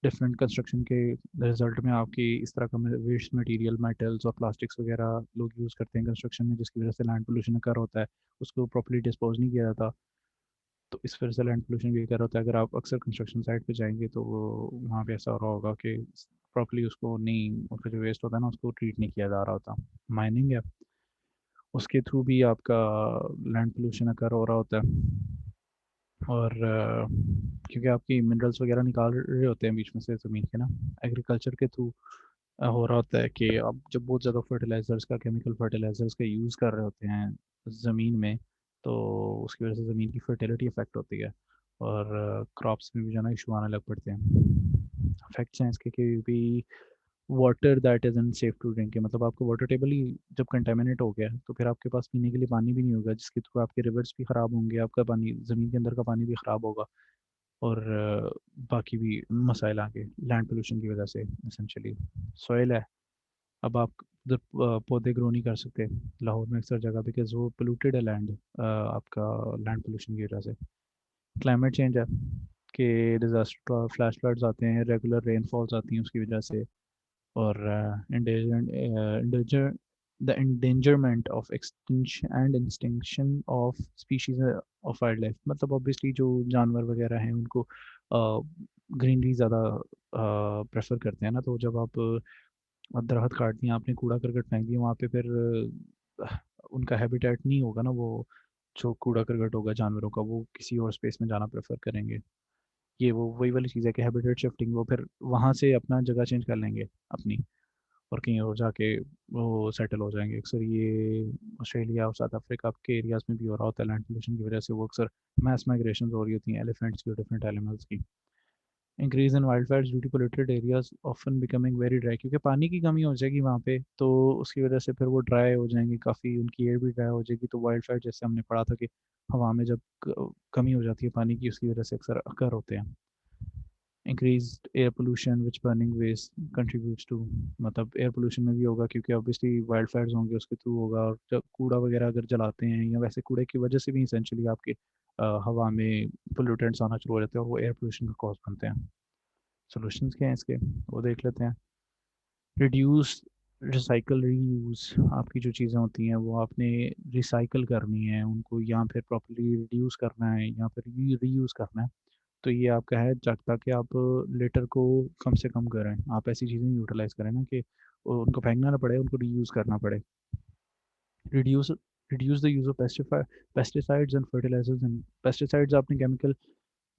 डिफरेंट कंस्ट्रक्शन के रिजल्ट में आपकी इस तरह का वेस्ट मटेरियल, मेटल्स और प्लास्टिक्स वगैरह लोग यूज़ करते हैं कंस्ट्रक्शन में, जिसकी वजह से लैंड पोल्यूशन कर होता है। उसको प्रॉपर्ली डिस्पोज नहीं किया जाता, तो इस वजह से लैंड पोल्यूशन भी कर होता है। अगर आप अक्सर कंस्ट्रक्शन साइट पे जाएंगे तो वहाँ पे ऐसा हो रहा होगा कि प्रॉपर्ली उसको नहीं, उसका जो वेस्ट होता है ना उसको ट्रीट नहीं किया जा रहा होता। माइनिंग है, उसके थ्रू भी आपका लैंड पोल्यूशन अकर हो रहा होता है। और क्योंकि आपकी मिनरल्स वगैरह निकाल रहे होते हैं बीच में से ज़मीन के ना, एग्रीकल्चर के थ्रू हो रहा होता है कि आप जब बहुत ज़्यादा फर्टिलाइजर्स का, केमिकल फर्टिलाइजर्स का यूज़ कर रहे होते हैं ज़मीन में, तो उसकी वजह से ज़मीन की फर्टिलिटी अफेक्ट होती है, और क्रॉप्स में भी जो है ना इशू आने लग पड़ते हैं। इफेक्ट्स हैं इसके कि भी water that is unsafe to drink, मतलब आपका वाटर टेबल ही जब कंटेमिनेट हो गया तो फिर आपके पास पीने के लिए पानी भी नहीं होगा, जिसके थ्रू आपके रिवर्स भी ख़राब होंगे, आपका पानी ज़मीन के अंदर का पानी भी ख़राब होगा, और बाकी भी मसाइल आगे लैंड पोल्यूशन की वजह से। एसेंशली सॉइल है, अब आप उधर पौधे ग्रो नहीं कर सकते लाहौर में अक्सर जगह, बिकॉज वो पोल्यूटेड है लैंड, आपका लैंड पोल्यूशन की वजह से। क्लाइमेट चेंज है कि डिज़ास्टर फ्लैश फ्लड्स आते हैं, रेगुलर रेनफॉल्स आती हैं उसकी वजह से, और endanger the endangerment of extinction and extinction of species of wildlife, मतलब ऑब्वियसली जो जानवर वगैरह हैं उनको ग्रीनरी ज़्यादा प्रेफर करते हैं ना, तो जब आप दरख्त काट दिया आपने, कूड़ा करकट फेंक दिया वहाँ पे, फिर उनका हैबिटेट नहीं होगा ना, वो जो कूड़ा करकट होगा जानवरों का वो किसी और स्पेस में जाना प्रेफर करेंगे। ये वो वही वाली चीज़ है कि हैबिटेट शिफ्टिंग, वो फिर वहाँ से अपना जगह चेंज कर लेंगे अपनी, और कहीं और जाके वो सेटल हो जाएंगे। अक्सर ये ऑस्ट्रेलिया और साउथ अफ्रीका के एरियाज में भी हो रहा होता है लैंड पोल्यूशन की वजह से, वो अक्सर मैस माइग्रेशन हो रही होती हैं एलिफेंट्स की और डिफरेंट एनिमल्स की। Increase in wild fires due to polluted areas often becoming very dry, क्योंकि पानी की कमी हो जाएगी वहाँ पे, तो उसकी वजह से फिर वो ड्राई हो जाएंगे काफ़ी, उनकी एयर भी ड्राई हो जाएगी, तो वाइल्ड फायर जैसे हमने पढ़ा था कि हवा में जब कमी हो जाती है पानी की, उसकी वजह से अक्सर अकर होते हैं। Increase air pollution which burning waste contributes to, मतलब एयर पोल्यूशन में भी होगा क्योंकि ऑब्वियसली वाइल्ड फायर्स होंगे उसके थ्रू होगा, और जब कूड़ा वगैरह अगर जलाते हैं या वैसे कूड़े की वजह से भी इसेंशली आपके हवा में पोल्यूटेंट्स आना शुरू हो जाते हैं, और वो एयर पोल्यूशन का कॉज बनते हैं। सॉल्यूशंस क्या हैं इसके, वो देख लेते हैं। रिड्यूस, रिसाइकल, रीयूज़, आपकी जो चीज़ें होती हैं वो आपने रिसाइकल करनी है उनको, या फिर प्रॉपर्ली रिड्यूस करना है या फिर रीयूज़ करना है। तो ये आपका है ताकि आप लेटर को कम से कम करें, आप ऐसी चीज़ें यूटिलाइज़ करें ना कि उनको फेंकना ना पड़े, उनको रीयूज़ करना पड़े। Reduce, reduce the use of pesticides and fertilisers and pesticides, आपने केमिकल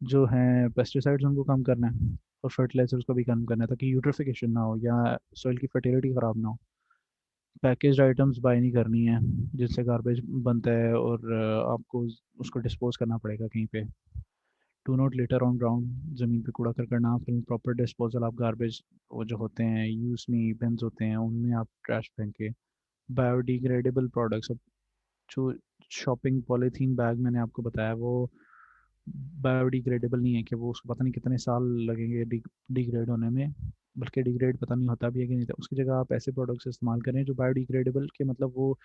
जो हैं पेस्टिसाइड्स उनको कम करना है, और फर्टिलाइजर्स को भी कम करना है ताकि यूट्रिफिकेशन ना हो या सॉइल की फर्टिलिटी ख़राब ना हो। पैकेज्ड आइटम्स बाय नहीं करनी है जिससे गार्बेज बनता है, और आपको उसको डिस्पोज करना पड़ेगा कहीं पे। To not litter on ground, ज़मीन पे कूड़ा करकट ना फिर प्रॉपर डिस्पोजल, आप गार्बेज वो जो होते हैं यूज में बिन्स होते हैं उनमें आप ट्रैश फेंके। बायोडिग्रेडेबल प्रोडक्ट्स, अब जो शॉपिंग पॉलीथीन बैग मैंने आपको बताया वो बायोडिग्रेडेबल नहीं है, कि वो उसको पता नहीं कितने साल लगेंगे डिग्रेड होने में, बल्कि डिग्रेड पता नहीं होता भी है कि नहीं, तो उसकी जगह आप ऐसे प्रोडक्ट्स इस्तेमाल करें जो बायोडिग्रेडेबल के, मतलब वो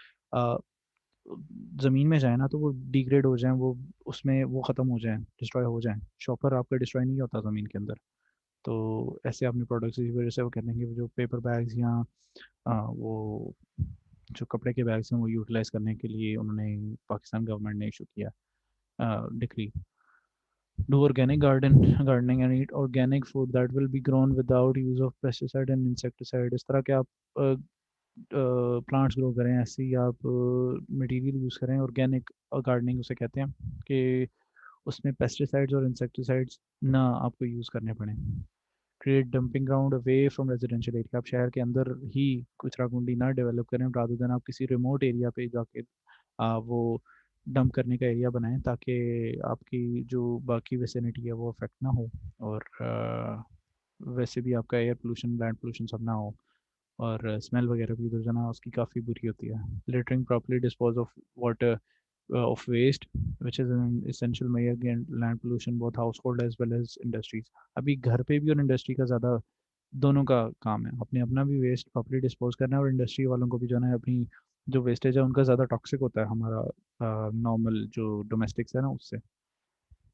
ज़मीन में जाए ना तो वो डिग्रेड हो जाए, वो उसमें वो ख़त्म हो जाए, डिस्ट्रॉय हो जाए। शॉपर आपका डिस्ट्रॉय नहीं होता ज़मीन के अंदर। तो ऐसे आपने प्रोडक्ट्स की वजह से वो कहते हैं कि जो पेपर बैग्स या वो जो कपड़े के बैग्स हैं वो यूटिलाइज़ करने के लिए उन्होंने, पाकिस्तान गवर्नमेंट ने इशू किया decree. Do organic gardening and eat organic food that will be grown without use of pesticide and insecticide, इस तरह के आप प्लांट्स ग्रो करें, ऐसे ही आप मटेरियल यूज़ करें। ऑर्गेनिक गार्डनिंग उसे कहते हैं कि उसमें पेस्टिसाइड्स और इंसेक्टिसाइड्स ना आपको यूज़ करने पड़े। Create dumping ground away from residential area, आप शहर के अंदर ही कचरा कुंडी ना डेवलप करें, रादर देन आप किसी रिमोट एरिया पे जाके वो डंप करने का एरिया बनाएं, ताकि आपकी जो बाकी वेसिनिटी है वो अफेक्ट ना हो, और वैसे भी आपका एयर पोल्यूशन लैंड पोल्यूशन सब ना हो। और स्मेल वगैरह भी तो जो ना उसकी काफ़ी बुरी होती है। Littering properly dispose of water of waste, which is an essential measure against land pollution, both household as well as industries. अभी घर पे भी और इंडस्ट्री का ज़्यादा दोनों का काम है, अपने अपना भी वेस्ट प्रॉपरली डिस्पोज करना है, और इंडस्ट्री वालों को भी जो है अपनी जो वेस्टेज है उनका ज़्यादा टॉक्सिक होता है हमारा नॉर्मल जो डोमेस्टिक्स है ना उससे।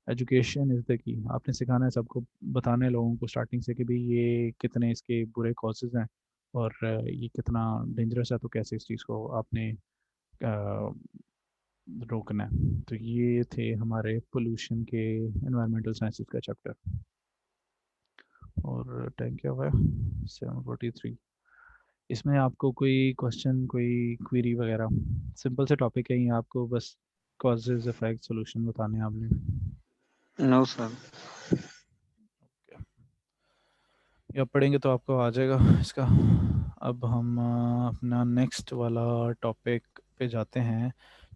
एजुकेशन इज़ द की, आपने सिखाना है सबको, बताना है लोगों को स्टार्टिंग से कि भाई ये कितने इसके बुरे कॉजेज़ हैं और ये कितना डेंजरस है, तो कैसे इस चीज़ को आपने रोकना है। तो ये थे हमारे पोल्यूशन के एनवायरमेंटल साइंसेस का चैप्टर। और टाइम क्या हुआ है? 7:43। इसमें आपको कोई क्वेश्चन, कोई क्वेरी वगैरह? सिंपल से टॉपिक है, ये आपको बस कॉजेज इफेक्ट सोल्यूशन बताने हैं आपने। No sir. या पढ़ेंगे तो आपको आ जाएगा इसका। अब हम अपना नेक्स्ट वाला टॉपिक पे जाते हैं,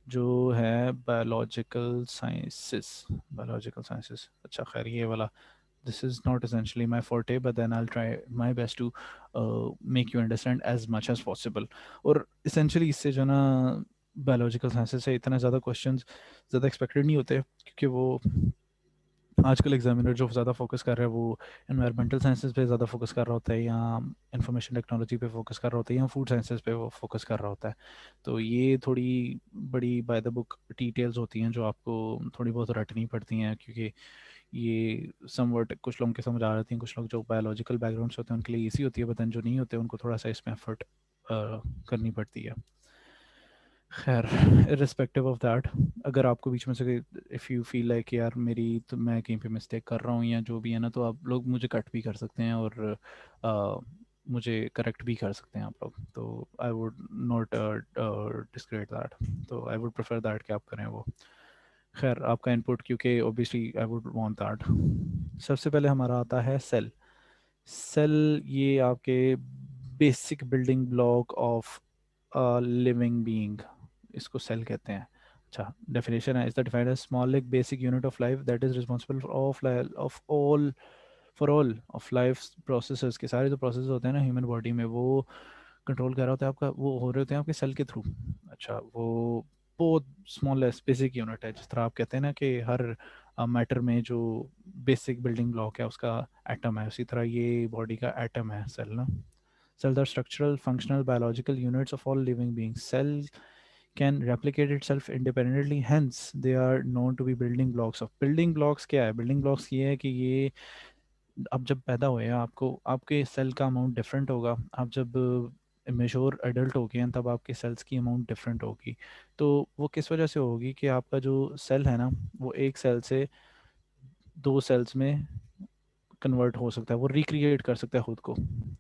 जो है बायोलॉजिकल साइंसेस। बायोलॉजिकल साइंसेस, अच्छा खैर ये वाला, this is not essentially my forte, but then I'll try my best to make you understand as much as possible. और essentially इससे जो ना बायोलॉजिकल साइंसेस से इतना ज़्यादा क्वेश्चंस ज़्यादा एक्सपेक्टेड नहीं होते, क्योंकि वो आजकल एग्जामिनर जो ज़्यादा फोकस कर रहा है वो एनवायरमेंटल साइंसेस पे ज़्यादा फोकस कर रहा होता है, या इंफॉर्मेशन टेक्नोलॉजी पे फोकस कर रहा होता है, या फूड साइंसेस पे वो फोकस कर रहा होता है। तो ये थोड़ी बड़ी बाय द बुक डिटेल्स होती हैं जो आपको थोड़ी बहुत रटनी पड़ती हैं, क्योंकि ये समवट कुछ लोगों के समझ आ जाती हैं, कुछ लोग जो बायोलॉजिकल बैकग्राउंड से होते हैं उनके लिए ईजी होती है, बट जो नहीं होते उनको थोड़ा सा इसमें एफर्ट करनी पड़ती है। खैर, इर्रिस्पेक्टिव ऑफ दैट, अगर आपको बीच में से इफ़ यू फील लाइक यार मेरी तो मैं कहीं पे मिस्टेक कर रहा हूँ या जो भी है ना, तो आप लोग मुझे कट भी कर सकते हैं और मुझे करेक्ट भी कर सकते हैं आप लोग। तो आई वुड नॉट डिस्क्रेड दैट, तो आई वुड प्रेफर दैट कि आप करें वो। खैर, आपका इनपुट, क्योंकि obviously I would want that. सबसे पहले हमारा आता है सेल। सेल ये आपके basic building block of living being, इसको सेल कहते हैं। अच्छा, डेफिनेशन है, is the defined as small like basic unit of life that is responsible of all for all of life processes, के सारे जो प्रोसेस होते हैं ना ह्यूमन बॉडी में, वो कंट्रोल कर रहा होता है आपका, वो हो रहे होते हैं आपके सेल के थ्रू। अच्छा, वो बहुत स्मॉलेस्ट बेसिक यूनिट है, जिस तरह आप कहते हैं ना कि हर मैटर में जो बेसिक बिल्डिंग ब्लॉक है उसका एटम है, उसी तरह ये बॉडी का एटम है सेल ना। Cells are structural, functional, biological units of all living beings. Cell can replicate itself independently, hence they are known to be building blocks of। building blocks क्या है? building blocks ये है कि ये आप जब पैदा हुए हैं, आपको आपके सेल का अमाउंट डिफरेंट होगा। आप जब मेच्योर एडल्ट हो गए हैं तब आपके सेल्स की अमाउंट डिफरेंट होगी। तो वो किस वजह से होगी कि आपका जो सेल है ना, वो एक सेल से दो सेल्स में कन्वर्ट हो सकता है, वो रिक्रिएट कर सकता है खुद को।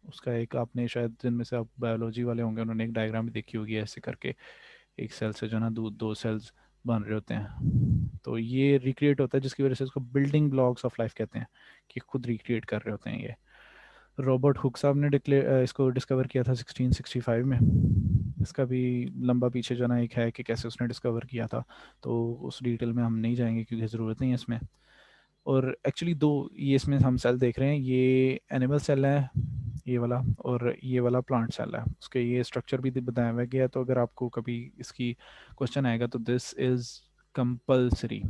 उसका एक, आपने शायद जिनमें से आप बायोलॉजी वाले होंगे उन्होंने एक डायग्राम भी देखी होगी ऐसे करके, एक सेल से जो ना दो दो सेल्स बन रहे होते हैं, तो ये रिक्रिएट होता है, जिसकी वजह से इसको बिल्डिंग ब्लॉक्स ऑफ लाइफ कहते हैं, कि खुद रिक्रिएट कर रहे होते हैं ये। रॉबर्ट हुक साहब ने डिक्लेयर इसको डिस्कवर किया था 1665 में। इसका भी लंबा पीछे जो ना एक है कि कैसे उसने डिस्कवर किया था, तो उस डिटेल में हम नहीं जाएंगे क्योंकि ज़रूरत नहीं है इसमें। और एक्चुअली दो ये इसमें हम सेल देख रहे हैं, ये एनिमल सेल है ये वाला, और ये वाला प्लांट सेल है, उसके ये स्ट्रक्चर भी बताया हुआ गया है। तो अगर आपको कभी इसकी क्वेश्चन आएगा तो दिस इज़ कंपल्सरी,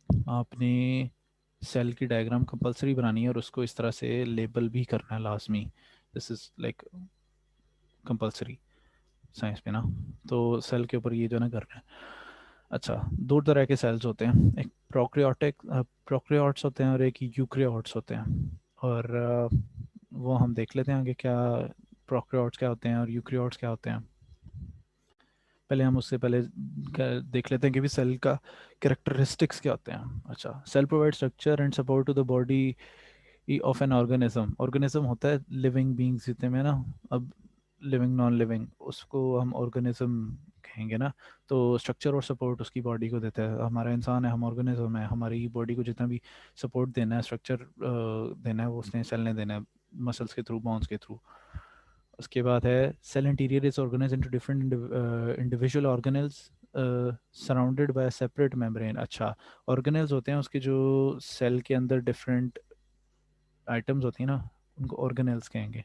आपने सेल की डायग्राम कंपल्सरी बनानी है और उसको इस तरह से लेबल भी करना है लाजमी। This is like compulsory science में ना, तो सेल के ऊपर ये जो ना करना है। अच्छा, दो तरह के सेल्स होते हैं, एक प्रोक्रियोट्स होते हैं और एक यूक्रियोट्स होते हैं। और वो हम देख लेते हैं आगे क्या प्रोक्रियोट्स क्या होते हैं और यूक्रियोट्स क्या होते हैं। पहले हम उससे पहले देख लेते हैं कि भी सेल का कैरेक्टरिस्टिक्स क्या होते हैं। अच्छा, cell provide structure and support to the body of an organism. Organism होता है लिविंग बींग्स जितने में ना, अब लिविंग नॉन लिविंग उसको हम ऑर्गेनिज्म कहेंगे ना। तो स्ट्रक्चर और सपोर्ट उसकी बॉडी को देता है। हमारा इंसान है, हम ऑर्गेनिज्म है, हमारी बॉडी को जितना भी सपोर्ट देना है, स्ट्रक्चर देना है, वो उसने सेल ने देना है, मसल्स के थ्रू, बोन्स के थ्रू। उसके बाद है cell interior is organise into different individual organelles surrounded by separate membrane. अच्छा, ऑर्गेनल्स होते हैं उसके जो सेल के अंदर डिफरेंट आइटम्स होती हैं ना, उनको ऑर्गेनल्स कहेंगे।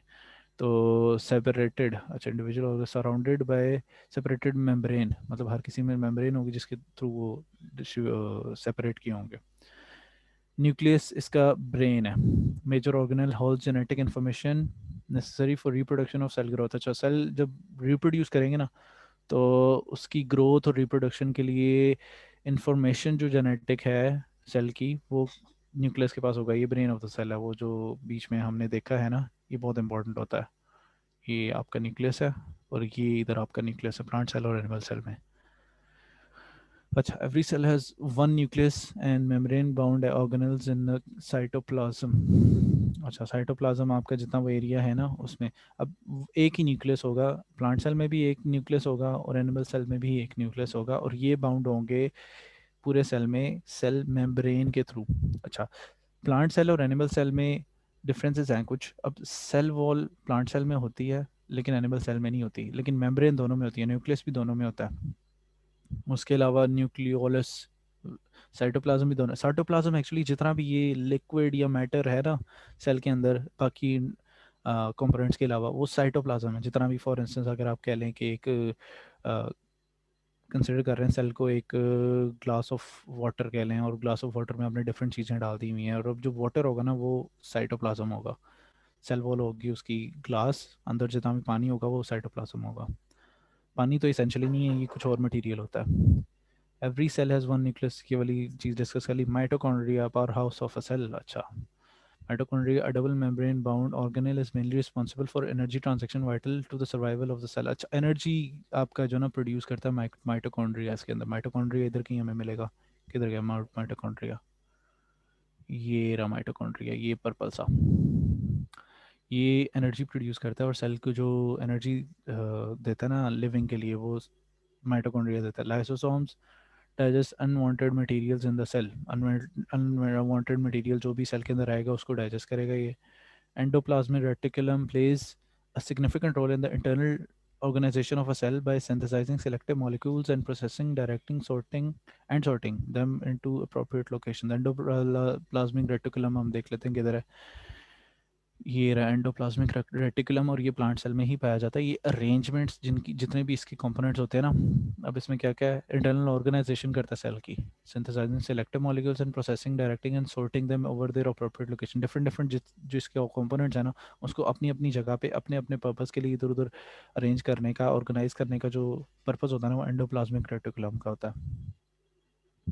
तो सेपरेटेड, अच्छा इंडिविजुअल होगा सराउंडेड बाय सेपरेटेड मेम्ब्रेन, मतलब हर किसी में मेम्ब्रेन होगी जिसके थ्रू वो सेपरेट किए होंगे। न्यूक्लियस इसका ब्रेन है। Major organelle hold genetic information necessary for reproduction of cell growth. अच्छा सेल जब रिप्रोड्यूस करेंगे ना, तो उसकी ग्रोथ और रिप्रोडक्शन के लिए इंफॉर्मेशन जो जेनेटिक है सेल की, वो न्यूक्लियस के पास होगा। ये ब्रेन ऑफ द सेल है, वो जो बीच में हमने देखा है ना, ये बहुत इंपॉर्टेंट होता है। ये आपका न्यूक्लियस है और ये इधर आपका न्यूक्लियस है प्लांट सेल और एनिमल सेल में। अच्छा, every cell has one nucleus and membrane bound organelles in the cytoplasm। अच्छा, साइटोप्लाज्म आपका जितना वो एरिया है ना उसमें, अब एक ही न्यूक्लियस होगा, प्लांट सेल में भी एक न्यूक्लियस होगा और एनिमल सेल में भी एक न्यूक्लियस होगा, और ये बाउंड होंगे पूरे सेल में सेल मेम्ब्रेन के थ्रू। अच्छा, प्लांट सेल और एनिमल सेल में डिफरेंसेस हैं कुछ। अब सेल वॉल प्लांट सेल में होती है लेकिन एनिमल सेल में नहीं होती, लेकिन मेम्ब्रेन दोनों में होती है, न्यूक्लियस भी दोनों में होता है। उसके अलावा न्यूक्लियोलस, साइटोप्लाज्म भी दोनों। साइटोप्लाज्म एक्चुअली जितना भी ये लिक्विड या मैटर है ना सेल के अंदर, बाकी कंपोनेंट्स के अलावा, वो साइटोप्लाज्म है जितना भी। फॉर इंस्टेंस अगर आप कह लें कि एक कंसिडर कर रहे हैं सेल को एक ग्लास ऑफ वाटर कह लें, और ग्लास ऑफ वाटर में आपने डिफरेंट चीज़ें डाल दी हुई हैं, और अब जो वाटर होगा ना वो साइटोप्लाज्म होगा। सेल वॉल होगी उसकी ग्लास, अंदर जितना भी पानी होगा वो साइटोप्लाज्म होगा। पानी तो इसेंशियली नहीं है, ये कुछ और मटेरियल होता है। Every cell has one nucleus, की वाली चीज़ डिस्कस कर ली। Mitochondria power house of a cell. अच्छा, mitochondria, a double membrane bound organelle, is mainly responsible for energy transaction vital to the survival of the cell। अच्छा, energy आपका जो ना प्रोड्यूस करता है माइटोकॉन्ड्रिया, इसके अंदर माइटोकॉन्ड्रिया इधर कहीं हमें मिलेगा, किधर गया माइटोकॉन्ड्रिया, ये रहा माइटोकॉन्ड्रिया, ये पर्पल सा, ये एनर्जी प्रोड्यूस करता है, और सेल को जो एनर्जी देता है ना लिविंग के लिए, वो माइटोकॉन्ड्रिया देता है। Lysosomes digest unwanted materials in the cell, unwanted material जो भी सेल के अंदर आएगा उसको डाइजेस्ट करेगा ये। Endoplasmic reticulum plays a significant role in the internal organization of a cell by synthesizing selective molecules and processing, directing, sorting them into appropriate location। The endoplasmic reticulum हम देख लेते हैं किधर है, ये रहा एंडोप्लाज्मिक रेटिकुलम, और ये प्लांट सेल में ही पाया जाता है। ये अरेंजमेंट्स जिनकी जितने भी इसके कंपोनेंट्स होते हैं ना, अब इसमें क्या क्या है, इंटरनल ऑर्गेनाइजेशन करता है सेल की, synthesising selective molecules and processing, directing and sorting them over their appropriate location. Different different जो इसके कंपोनेंट्स हैं ना, उसको अपनी अपनी जगह पे अपने अपने पर्पस के लिए इधर उधर अरेंज करने का, ऑर्गेनाइज करने का जो पर्पस होता है ना, वो एंडोप्लाज्मिक रेटिकुलम का होता है।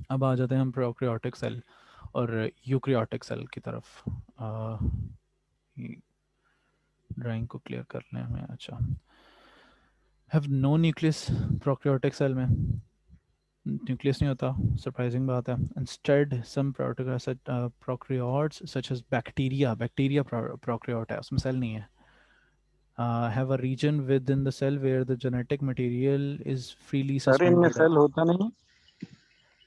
अब आ जाते हैं हम प्रोकैरियोटिक सेल और यूकैरियोटिक सेल की तरफ। ड्राइंग को क्लियर कर लें हमें। अच्छा, have no nucleus, prokaryotic cell में न्यूक्लियस नहीं होता, सरप्राइजिंग बात है। Instead some prokaryotes such as bacteria, bacteria prokaryote है, उसमें सेल नहीं है। Have a region within the cell where the genetic material is freely sir इनमें सस्पेंडेड। सेल होता नहीं।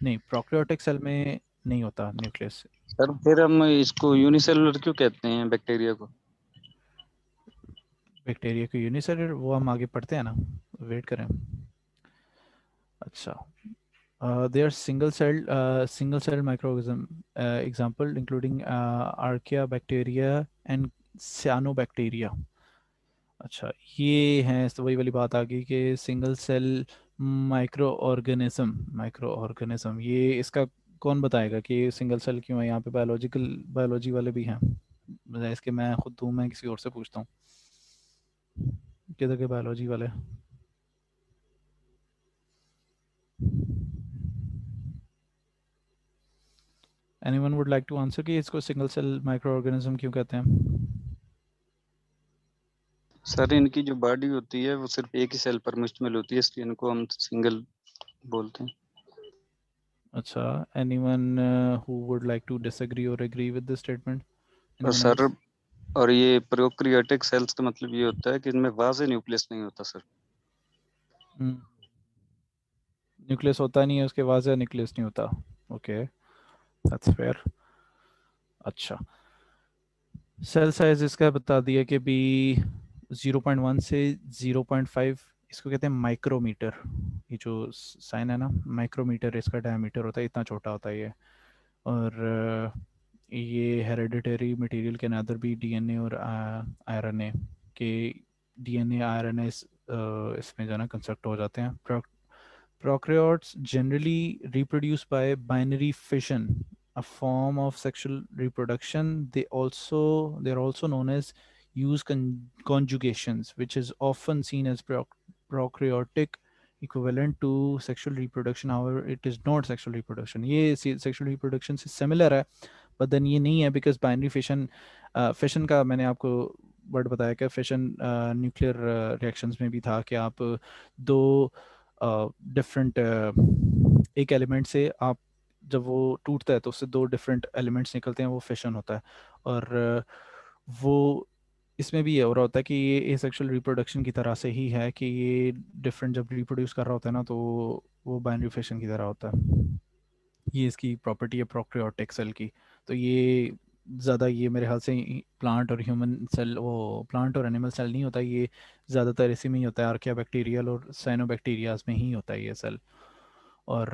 नहीं, प्रोकैरियोटिक सेल में नहीं होता न्यूक्लियस। सर फिर हम इसको यूनिसेलुलर क्यों कहते हैं बैक्टीरिया को? बैक्टीरिया को यूनिसेलुलर, वो हम आगे पढ़ते हैं ना, वेट करें। अच्छा, they are single cell microorganism, example including archaea bacteria and cyanobacteria। अच्छा, ये हैं तो वही वाली बात आ गई कि सिंगल सेल माइक्रो ऑर्गेनिज्म, ये इसका कौन बताएगा कि ये सिंगल सेल क्यों है? यहाँ पे बायोलॉजी वाले भी हैं, बजाय इसके मैं खुद हूँ, मैं किसी और से पूछता हूँ, किधर के बायोलॉजी वाले। Anyone would like to answer कि इसको सिंगल सेल माइक्रो ऑर्गेनिज्म क्यों कहते हैं? सर इनकी जो बॉडी होती है वो सिर्फ एक ही सेल पर मुश्तमिल होती है, इसलिए इनको हम सिंगल बोलते हैं। अच्छा, anyone who would like to disagree और एग्री विद दिस स्टेटमेंट? और एनीवन सर, एल्स? और ये प्रोकैरियोटिक सेल्स का मतलब ये होता है कि इनमें वाज़े न्यूक्लियस नहीं होता सर। न्यूक्लियस होता नहीं है उसके बाद, या न्यूक्लियस नहीं होता। Okay, that's fair. अच्छा, सेल साइज इसका बता दिया कि भी 0.1 से 0.5, इसको कहते हैं माइक्रोमीटर। ये जो साइन है ना, माइक्रोमीटर इसका डायमीटर होता है, इतना छोटा होता है ये। और ये हेरेडिटरी मटेरियल के अंदर भी डीएनए और आरएनए कि डीएनए आरएनए इसमें जो है ना कंस्ट्रक्ट हो जाते हैं. Prokaryotes generally reproduce by binary fission, a form of sexual reproduction. They're also known as use conjugations, which is often seen as prokaryotic equivalent to sexual reproduction. However, it is not sexual reproduction. ये sexual reproduction से similar है, but then ये नहीं है because binary fission fission का मैंने आपको word बताया कि फिशन न्यूक्लियर रिएक्शंस में भी था कि आप दो डिफरेंट एक एलिमेंट से आप जब वो टूटता है तो उससे दो डिफरेंट एलिमेंट्स निकलते हैं, वो फिशन होता है. और वो इसमें भी ये हो रहा होता है कि ये एसेक्सुअल रिप्रोडक्शन की तरह से ही है कि ये डिफरेंट जब रिप्रोड्यूस कर रहा होता है ना तो वो बाइनरी फिशन की तरह होता है. ये इसकी प्रॉपर्टी है प्रोकैरियोटिक सेल की. तो ये ज़्यादा ये मेरे ख्याल से प्लांट और ह्यूमन सेल, वो प्लांट और एनिमल सेल नहीं होता ये, ज़्यादातर इसी में ही होता है, आर्किया बैक्टीरियल और साइनोबैक्टीरियाज में ही होता है ये सेल. और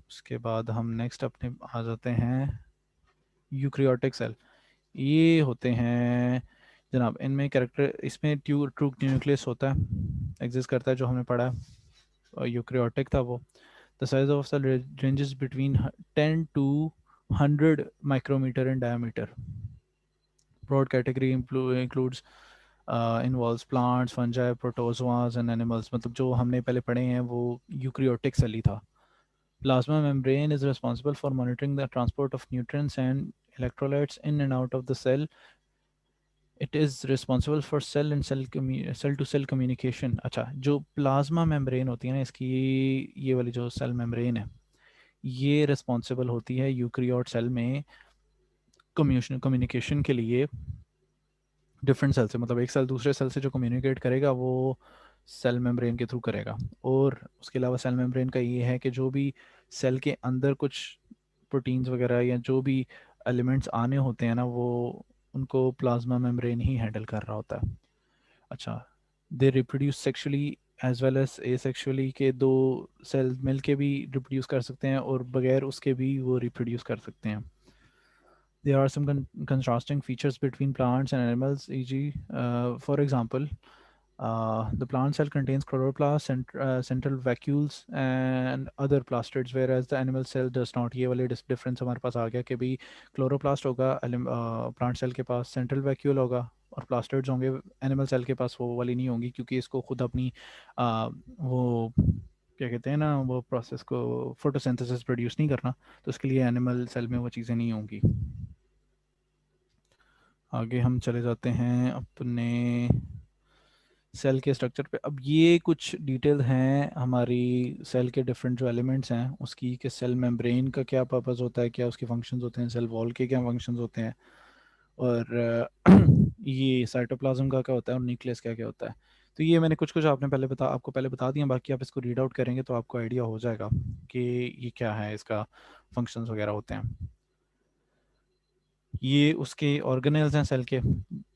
उसके बाद हम नेक्स्ट अपने आ जाते हैं यूक्रियोटिक सेल. ये होते हैं जनाब, इनमें कैरेक्टर, इसमें ट्रू न्यूक्लियस होता है, एग्जिस्ट करता है जो हमने पढ़ा है, और यूक्रियोटिक था वो. The size of cell ranges between 10 to 100 micrometer in diameter. Broad category includes involves plants, fungi, protozoas and animals. मतलब जो हमने पहले पढ़े हैं वो यूक्रियोटिक सेल ही था. Plasma membrane is responsible for monitoring the transport of nutrients and electrolytes in and out of the cell. It is responsible for cell to cell communication. अच्छा, जो प्लाज्मा मेम्ब्रेन होती है ना इसकी, ये वाली जो सेल मेम्ब्रेन है, ये रिस्पॉन्सिबल होती है यूक्रियोट सेल में कम्युनिकेशन के लिए डिफरेंट सेल से. मतलब एक सेल दूसरे सेल से जो कम्युनिकेट करेगा वो सेल मेम्ब्रेन के थ्रू करेगा. और उसके अलावा सेल मेम्ब्रेन का ये है कि जो भी सेल के अंदर कुछ प्रोटीन्स वगैरह या जो भी एलिमेंट्स आने होते हैं ना, वो उनको प्लाज्मा मेम्ब्रेन ही हैंडल कर रहा होता है. अच्छा, they reproduce sexually as well as asexually, के दो सेल मिल के भी रिप्रोड्यूस कर सकते हैं और बगैर उसके भी वो रिप्रोड्यूस कर सकते हैं. There are some contrasting features between plants and animals, e.g., for example, the plant cell contains chloroplast, central vacuoles, and other plastids, whereas the animal cell does not. ये वाले difference हमारे पास आ गया कि भाई क्लोरोप्लास्ट होगा प्लांट सेल के पास, central vacuole होगा, और प्लास्टिड्स होंगे एनिमल सेल के पास, वो वाली नहीं होंगी क्योंकि इसको खुद अपनी वो क्या कहते हैं ना, वो प्रोसेस को फोटोसिंथेसिस प्रोड्यूस नहीं करना, तो इसके लिए एनिमल सेल में वो चीज़ें नहीं होंगी. आगे हम चले जाते हैं अपने सेल के स्ट्रक्चर पे. अब ये कुछ डिटेल हैं हमारी सेल के डिफरेंट जो एलिमेंट्स हैं उसकी, कि सेल मेम्ब्रेन का क्या पर्पस होता है, क्या उसके फंक्शंस होते हैं, सेल वॉल के क्या फंक्शंस होते हैं, और ये साइटोप्लाज्म का क्या होता है, और न्यूक्लियस क्या क्या होता है. तो ये मैंने कुछ कुछ आपको पहले बता दिया, बाकी आप इसको रीड आउट करेंगे तो आपको आइडिया हो जाएगा कि ये क्या है, इसका फंक्शंस वगैरह होते हैं. ये उसके ऑर्गेनेल्स हैं सेल के,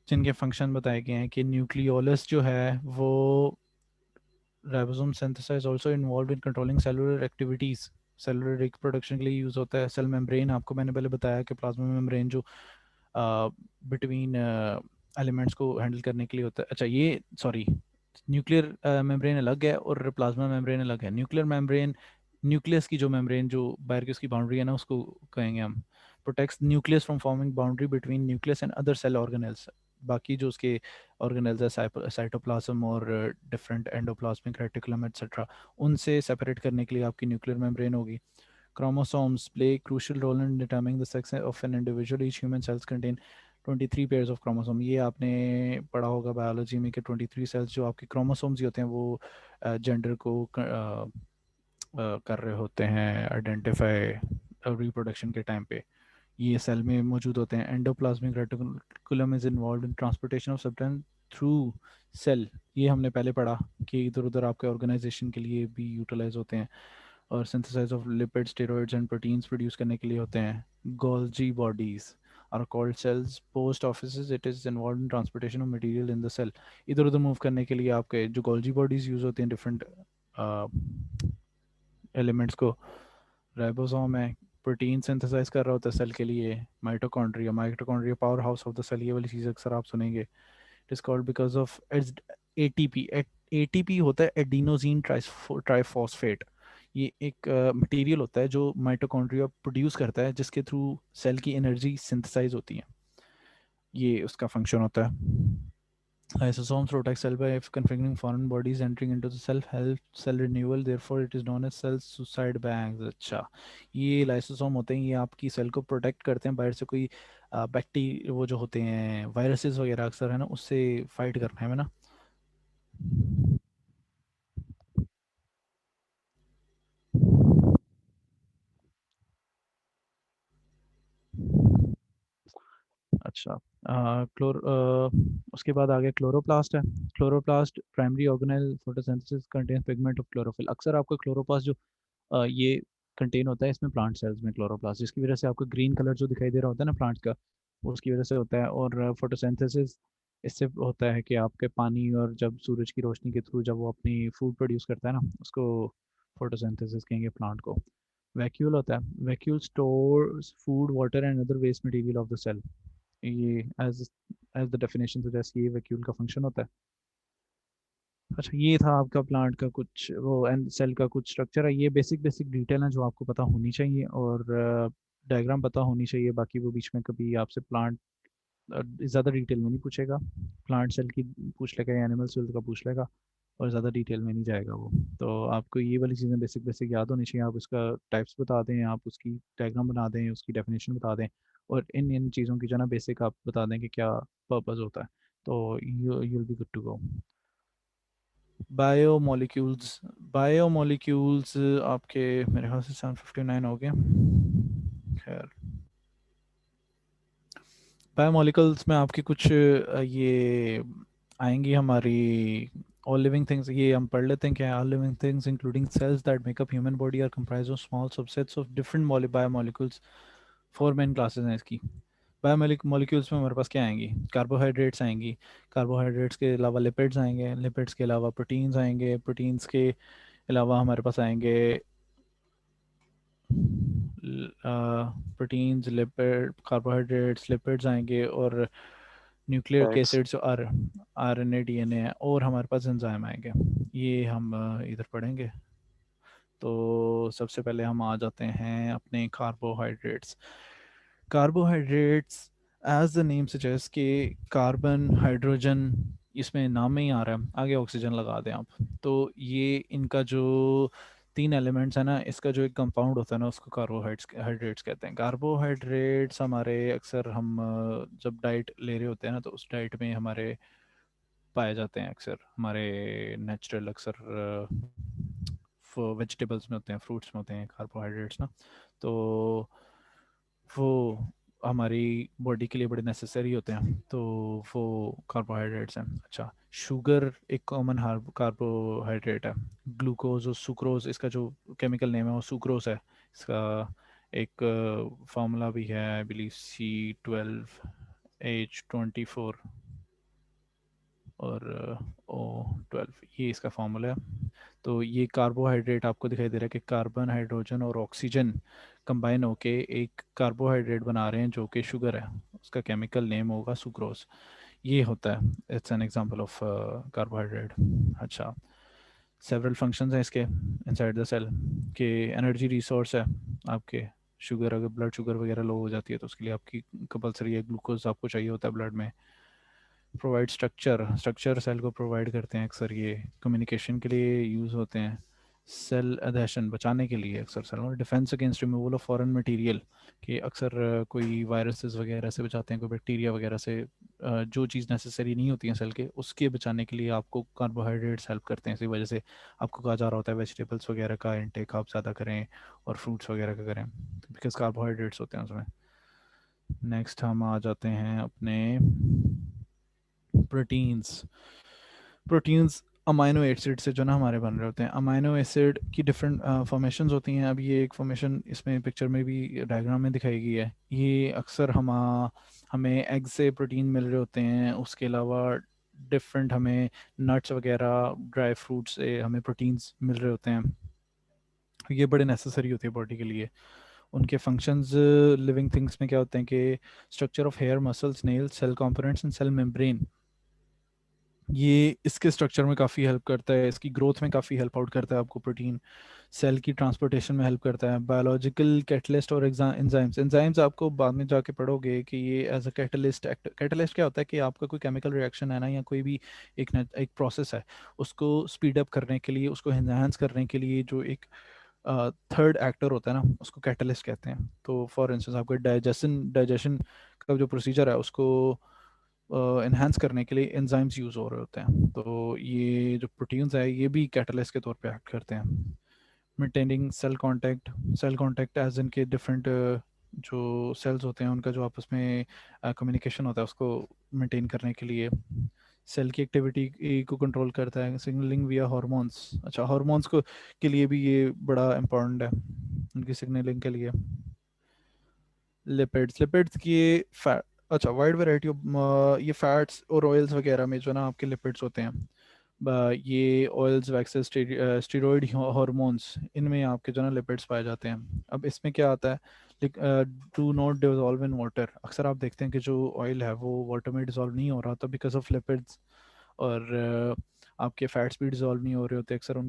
जिनके फंक्शन बताए गए हैं कि न्यूक्लियोलस जो है वो ribosome synthesise also involve in controlling cellular activities, cellular reproduction के लिए यूज़ होता है. सेल मेम्ब्रेन आपको मैंने पहले बताया कि प्लाज्मा मेम्ब्रेन जो बिटवीन एलिमेंट्स को हैंडल करने के लिए होता है. अच्छा, ये सॉरी, न्यूक्लियर मेम्ब्रेन अलग है और प्लाज्मा मेम्ब्रेन अलग है. न्यूक्लियर मेम्ब्रेन, न्यूक्लियस की जो मेम्ब्रेन जो बाहर की उसकी बाउंड्री है ना, उसको कहेंगे हम protects nucleus from forming boundary between nucleus and other cell organelles. बाकी जो उसके ऑर्गेनेल्स है, साइटोप्लाज्म और डिफरेंट एंडोप्लाज्मिक रेटिकुलम एक्सेट्रा, उनसे सेपरेट करने के लिए आपकी न्यूक्लियर मेम्ब्रेन होगी. Chromosomes play a crucial role in determining the sex of an individual. Each human cells contain 23 pairs of chromosome. ये आपने पढ़ा होगा बायोलॉजी में कि 23 सेल्स जो आपके क्रोमोसोम्स ही होते हैं वो जेंडर को कर रहे होते हैं आइडेंटिफाई रिप्रोडक्शन के टाइम पे. ये सेल में मौजूद होते हैं. Endoplasmic reticulum is involve in transportation of substance through cell. ये हमने पहले पढ़ा कि इधर उधर आपके ऑर्गेनाइजेशन के लिए भी यूटिलाइज होते हैं. और synthesise of lipid, steroids and proteins produce करने के लिए होते हैं. Golgi bodies are called cells. Post office, it is involve in transportation of material in the cell. इधर उधर मूव करने के लिए आपके जो गोल्जी बॉडीज यूज होती हैं डिफरेंट एलिमेंट्स को. राइबोसोम है, प्रोटीन सिंथेसाइज कर रहा होता है सेल के लिए. Mitochondria, mitochondria power house of the cell, ये वाली चीज़ अक्सर आप सुनेंगे. It is called because of its ATP. ATP होता है एडिनोसिन ट्राइफॉस्फेट। ये एक मटेरियल होता है जो माइटोकॉन्ड्रिया प्रोड्यूस करता है, जिसके थ्रू सेल की एनर्जी सिंथेसाइज होती है। ये उसका फंक्शन होता है। Lysosomes protect cell by configuring foreign bodies entering into the cell, help cell renewal, therefore it is known as cell suicide banks। अच्छा, ये लाइसोसोम होते हैं, ये आपकी सेल को प्रोटेक्ट करते हैं बाहर से कोई बैक्टी वो जो होते हैं वायरसेस वगैरह अक्सर है ना, उससे फाइट करने में ना। अच्छा, उसके बाद आगे क्लोरोप्लास्ट है। Chloroplast primary organelle photosynthesis contains pigment of chlorophyll. अक्सर आपका क्लोरोप्लास्ट जो ये कंटेन होता है इसमें प्लांट सेल्स में क्लोरोप्लास्ट, जिसकी वजह से आपको ग्रीन कलर जो दिखाई दे रहा होता है ना प्लांट का, वो उसकी वजह से होता है। और फोटोसिंथेसिस इससे होता है कि आपके पानी और जब सूरज की रोशनी के थ्रू जब वो अपनी फूड प्रोड्यूस करता है ना, उसको फोटोसिंथेसिस कहेंगे प्लांट को। वैक्यूल होता है, vacuole stores food water and other waste material of the cell. ये as as the definition suggest ये वैक्यूल का फंक्शन होता है। अच्छा, ये था आपका प्लांट का कुछ वो एंड सेल का कुछ स्ट्रक्चर है। ये बेसिक बेसिक डिटेल है जो आपको पता होनी चाहिए, और डायग्राम पता होनी चाहिए। बाकी वो बीच में कभी आपसे प्लांट ज़्यादा डिटेल में नहीं पूछेगा, प्लांट सेल की पूछ लेगा या एनिमल सेल का पूछ लेगा, और ज़्यादा डिटेल में नहीं जाएगा वो। तो आपको ये वाली चीज़ें बेसिक बेसिक याद होनी चाहिए। आप उसका टाइप्स बता दें, आप उसकी डायग्राम बना दें, उसकी डेफिनेशन बता दें, और इन इन चीज़ों की जो ना बेसिक आप बता दें कि क्या पर्पज़ होता है, तो you will be good to go. Biomolecules. Biomolecules आपके मेरे ख्याल से 759 हो गए। खैर, बायोमोलिक्यूल्स में आपकी कुछ ये आएंगी हमारी ऑल लिविंग थिंग्स। ये हम पढ़ लेते हैं क्या। All living things including cells that make up human body are comprise of small subsets of different biomolecules. Four main classes हैं इसकी। बायोमोलिक्यूल्स में हमारे पास क्या आएंगी, कार्बोहाइड्रेट्स आएंगी। कार्बोहाइड्रेट्स के अलावा लिपिड्स आएंगे, लिपिड्स के अलावा प्रोटीन्स आएंगे, प्रोटीन्स के अलावा हमारे पास आएंगे प्रोटीन्स, लिपिड, कार्बोहाइड्रेट्स, लिपिड्स आएंगे, और nucleic fats. Acids, R R N A D N A, और हमारे पास एंजाइम आएंगे। ये हम इधर पढ़ेंगे। तो सबसे पहले हम आ जाते हैं अपने carbohydrates. Carbohydrates as the name suggest कि कार्बन हाइड्रोजन, इसमें नाम में ही आ रहा है, आगे ऑक्सीजन लगा दें आप। तो ये इनका जो तीन एलिमेंट्स है ना, इसका जो एक कंपाउंड होता है ना, उसको कार्बोहाइड्रेट्स हाइड्रेट्स कहते हैं। कार्बोहाइड्रेट्स हमारे अक्सर हम जब डाइट ले रहे होते हैं ना, तो उस डाइट में हमारे पाए जाते हैं अक्सर, हमारे नेचुरल अक्सर वेजिटेबल्स में होते हैं, फ्रूट्स में होते हैं कार्बोहाइड्रेट्स ना। तो वो हमारी बॉडी के लिए बड़े नेसेसरी होते हैं, तो वो कार्बोहाइड्रेट्स हैं। अच्छा, शुगर एक कॉमन कार्बोहाइड्रेट है। ग्लूकोज और सुक्रोज, इसका जो केमिकल नेम है वो सुक्रोज है। इसका एक फार्मूला भी है, आई बिलीव C12H24 और O12, ये इसका फार्मूला है। तो ये कार्बोहाइड्रेट आपको दिखाई दे रहा है कि कार्बन, हाइड्रोजन और ऑक्सीजन कंबाइन होके एक कार्बोहाइड्रेट बना रहे हैं जो कि शुगर है। उसका केमिकल नेम होगा सुक्रोज। ये होता है, it's an example of carbohydrate. अच्छा, सेवरल फंक्शंस हैं इसके इनसाइड द सेल के। एनर्जी रिसोर्स है आपके। शुगर, अगर ब्लड शुगर वगैरह लो हो जाती है तो उसके लिए आपकी कंपलसरी है ग्लूकोज आपको चाहिए होता है ब्लड में। प्रोवाइड स्ट्रक्चर, स्ट्रक्चर सेल को प्रोवाइड करते हैं अक्सर, ये कम्युनिकेशन के लिए यूज़ होते हैं। सेल अधेशन बचाने के लिए अक्सर सेल, और defence against removal of foreign material, कि अक्सर कोई वायरसेस वगैरह से बचाते हैं, कोई बैक्टीरिया वगैरह से। जो चीज़ नेसेसरी नहीं होती है सेल के, उसके बचाने के लिए आपको कार्बोहाइड्रेट्स हेल्प करते हैं। इसी वजह से आपको कहा जा रहा होता है वेजिटेबल्स वगैरह का इंटेक आप ज़्यादा करें, और फ्रूट्स वगैरह का करें, बिकॉज कार्बोहाइड्रेट्स होते हैं उसमें। नेक्स्ट हम आ जाते हैं अपने प्रोटीन्स। प्रोटीन्स अमाइनो एसिड से जो ना हमारे बन रहे होते हैं। अमाइनो एसिड की डिफरेंट फॉर्मेशंस होती हैं। अब ये एक फॉर्मेशन इसमें पिक्चर में भी डायग्राम में दिखाई गई है। ये अक्सर हमें एग से प्रोटीन मिल रहे होते हैं, उसके अलावा डिफरेंट हमें नट्स वगैरह, ड्राई फ्रूट से हमें प्रोटीन्स मिल रहे होते हैं। ये बड़े नेसेसरी होते हैं बॉडी के लिए। उनके फंक्शंस लिविंग थिंग्स में क्या होते हैं कि structure of hair, muscles, nails, cell components and cell membrane. ये इसके स्ट्रक्चर में काफ़ी हेल्प करता है, इसकी ग्रोथ में काफ़ी हेल्प आउट करता है आपको प्रोटीन। सेल की ट्रांसपोर्टेशन में हेल्प करता है। बायोलॉजिकल कैटलिस्ट और एंजाइम्स, एंजाइम्स आपको बाद में जाके पढ़ोगे कि ये as a catalyst act, catalyst क्या होता है कि आपका कोई केमिकल रिएक्शन है ना, या कोई भी एक प्रोसेस है, उसको स्पीड अप करने के लिए, उसको एनहांस करने के लिए जो एक थर्ड एक्टर होता है ना, उसको कैटलिस्ट कहते हैं। तो फॉर इंस्टेंस आपका डाइजेशन का जो प्रोसीजर है उसको इन्हांस करने के लिए एंजाइम्स यूज़ हो रहे होते हैं। तो ये जो प्रोटीन्स है ये भी कैटलिस्ट के तौर पे एक्ट करते हैं। मेंटेनिंग सेल कांटेक्ट एज इनके डिफरेंट जो सेल्स होते हैं उनका जो आपस में कम्युनिकेशन होता है उसको मेंटेन करने के लिए। सेल की एक्टिविटी को कंट्रोल करता है। सिग्नलिंग विया हार्मोन्स, अच्छा हार्मोन्स को के लिए भी ये बड़ा इम्पोर्टेंट है, उनकी सिग्नलिंग के लिए। लिपिड्स की फैट, अच्छा वाइड वैरायटी ऑफ, ये फैट्स और ऑयल्स वगैरह में जो ना आपके लिपिड्स होते हैं, ये ऑयल्स, वैक्सेस, स्टेरॉइड हार्मोन्स, इनमें आपके जो ना लिपिड्स पाए जाते हैं। अब इसमें क्या आता है, do not dissolve in water. अक्सर आप देखते हैं कि जो ऑयल है वो वाटर में डिजॉल्व नहीं हो रहा था बिकॉज ऑफ लिपिड्स, और आपके फैट्स भी डिजॉल्व नहीं हो रहे होते अक्सर उनको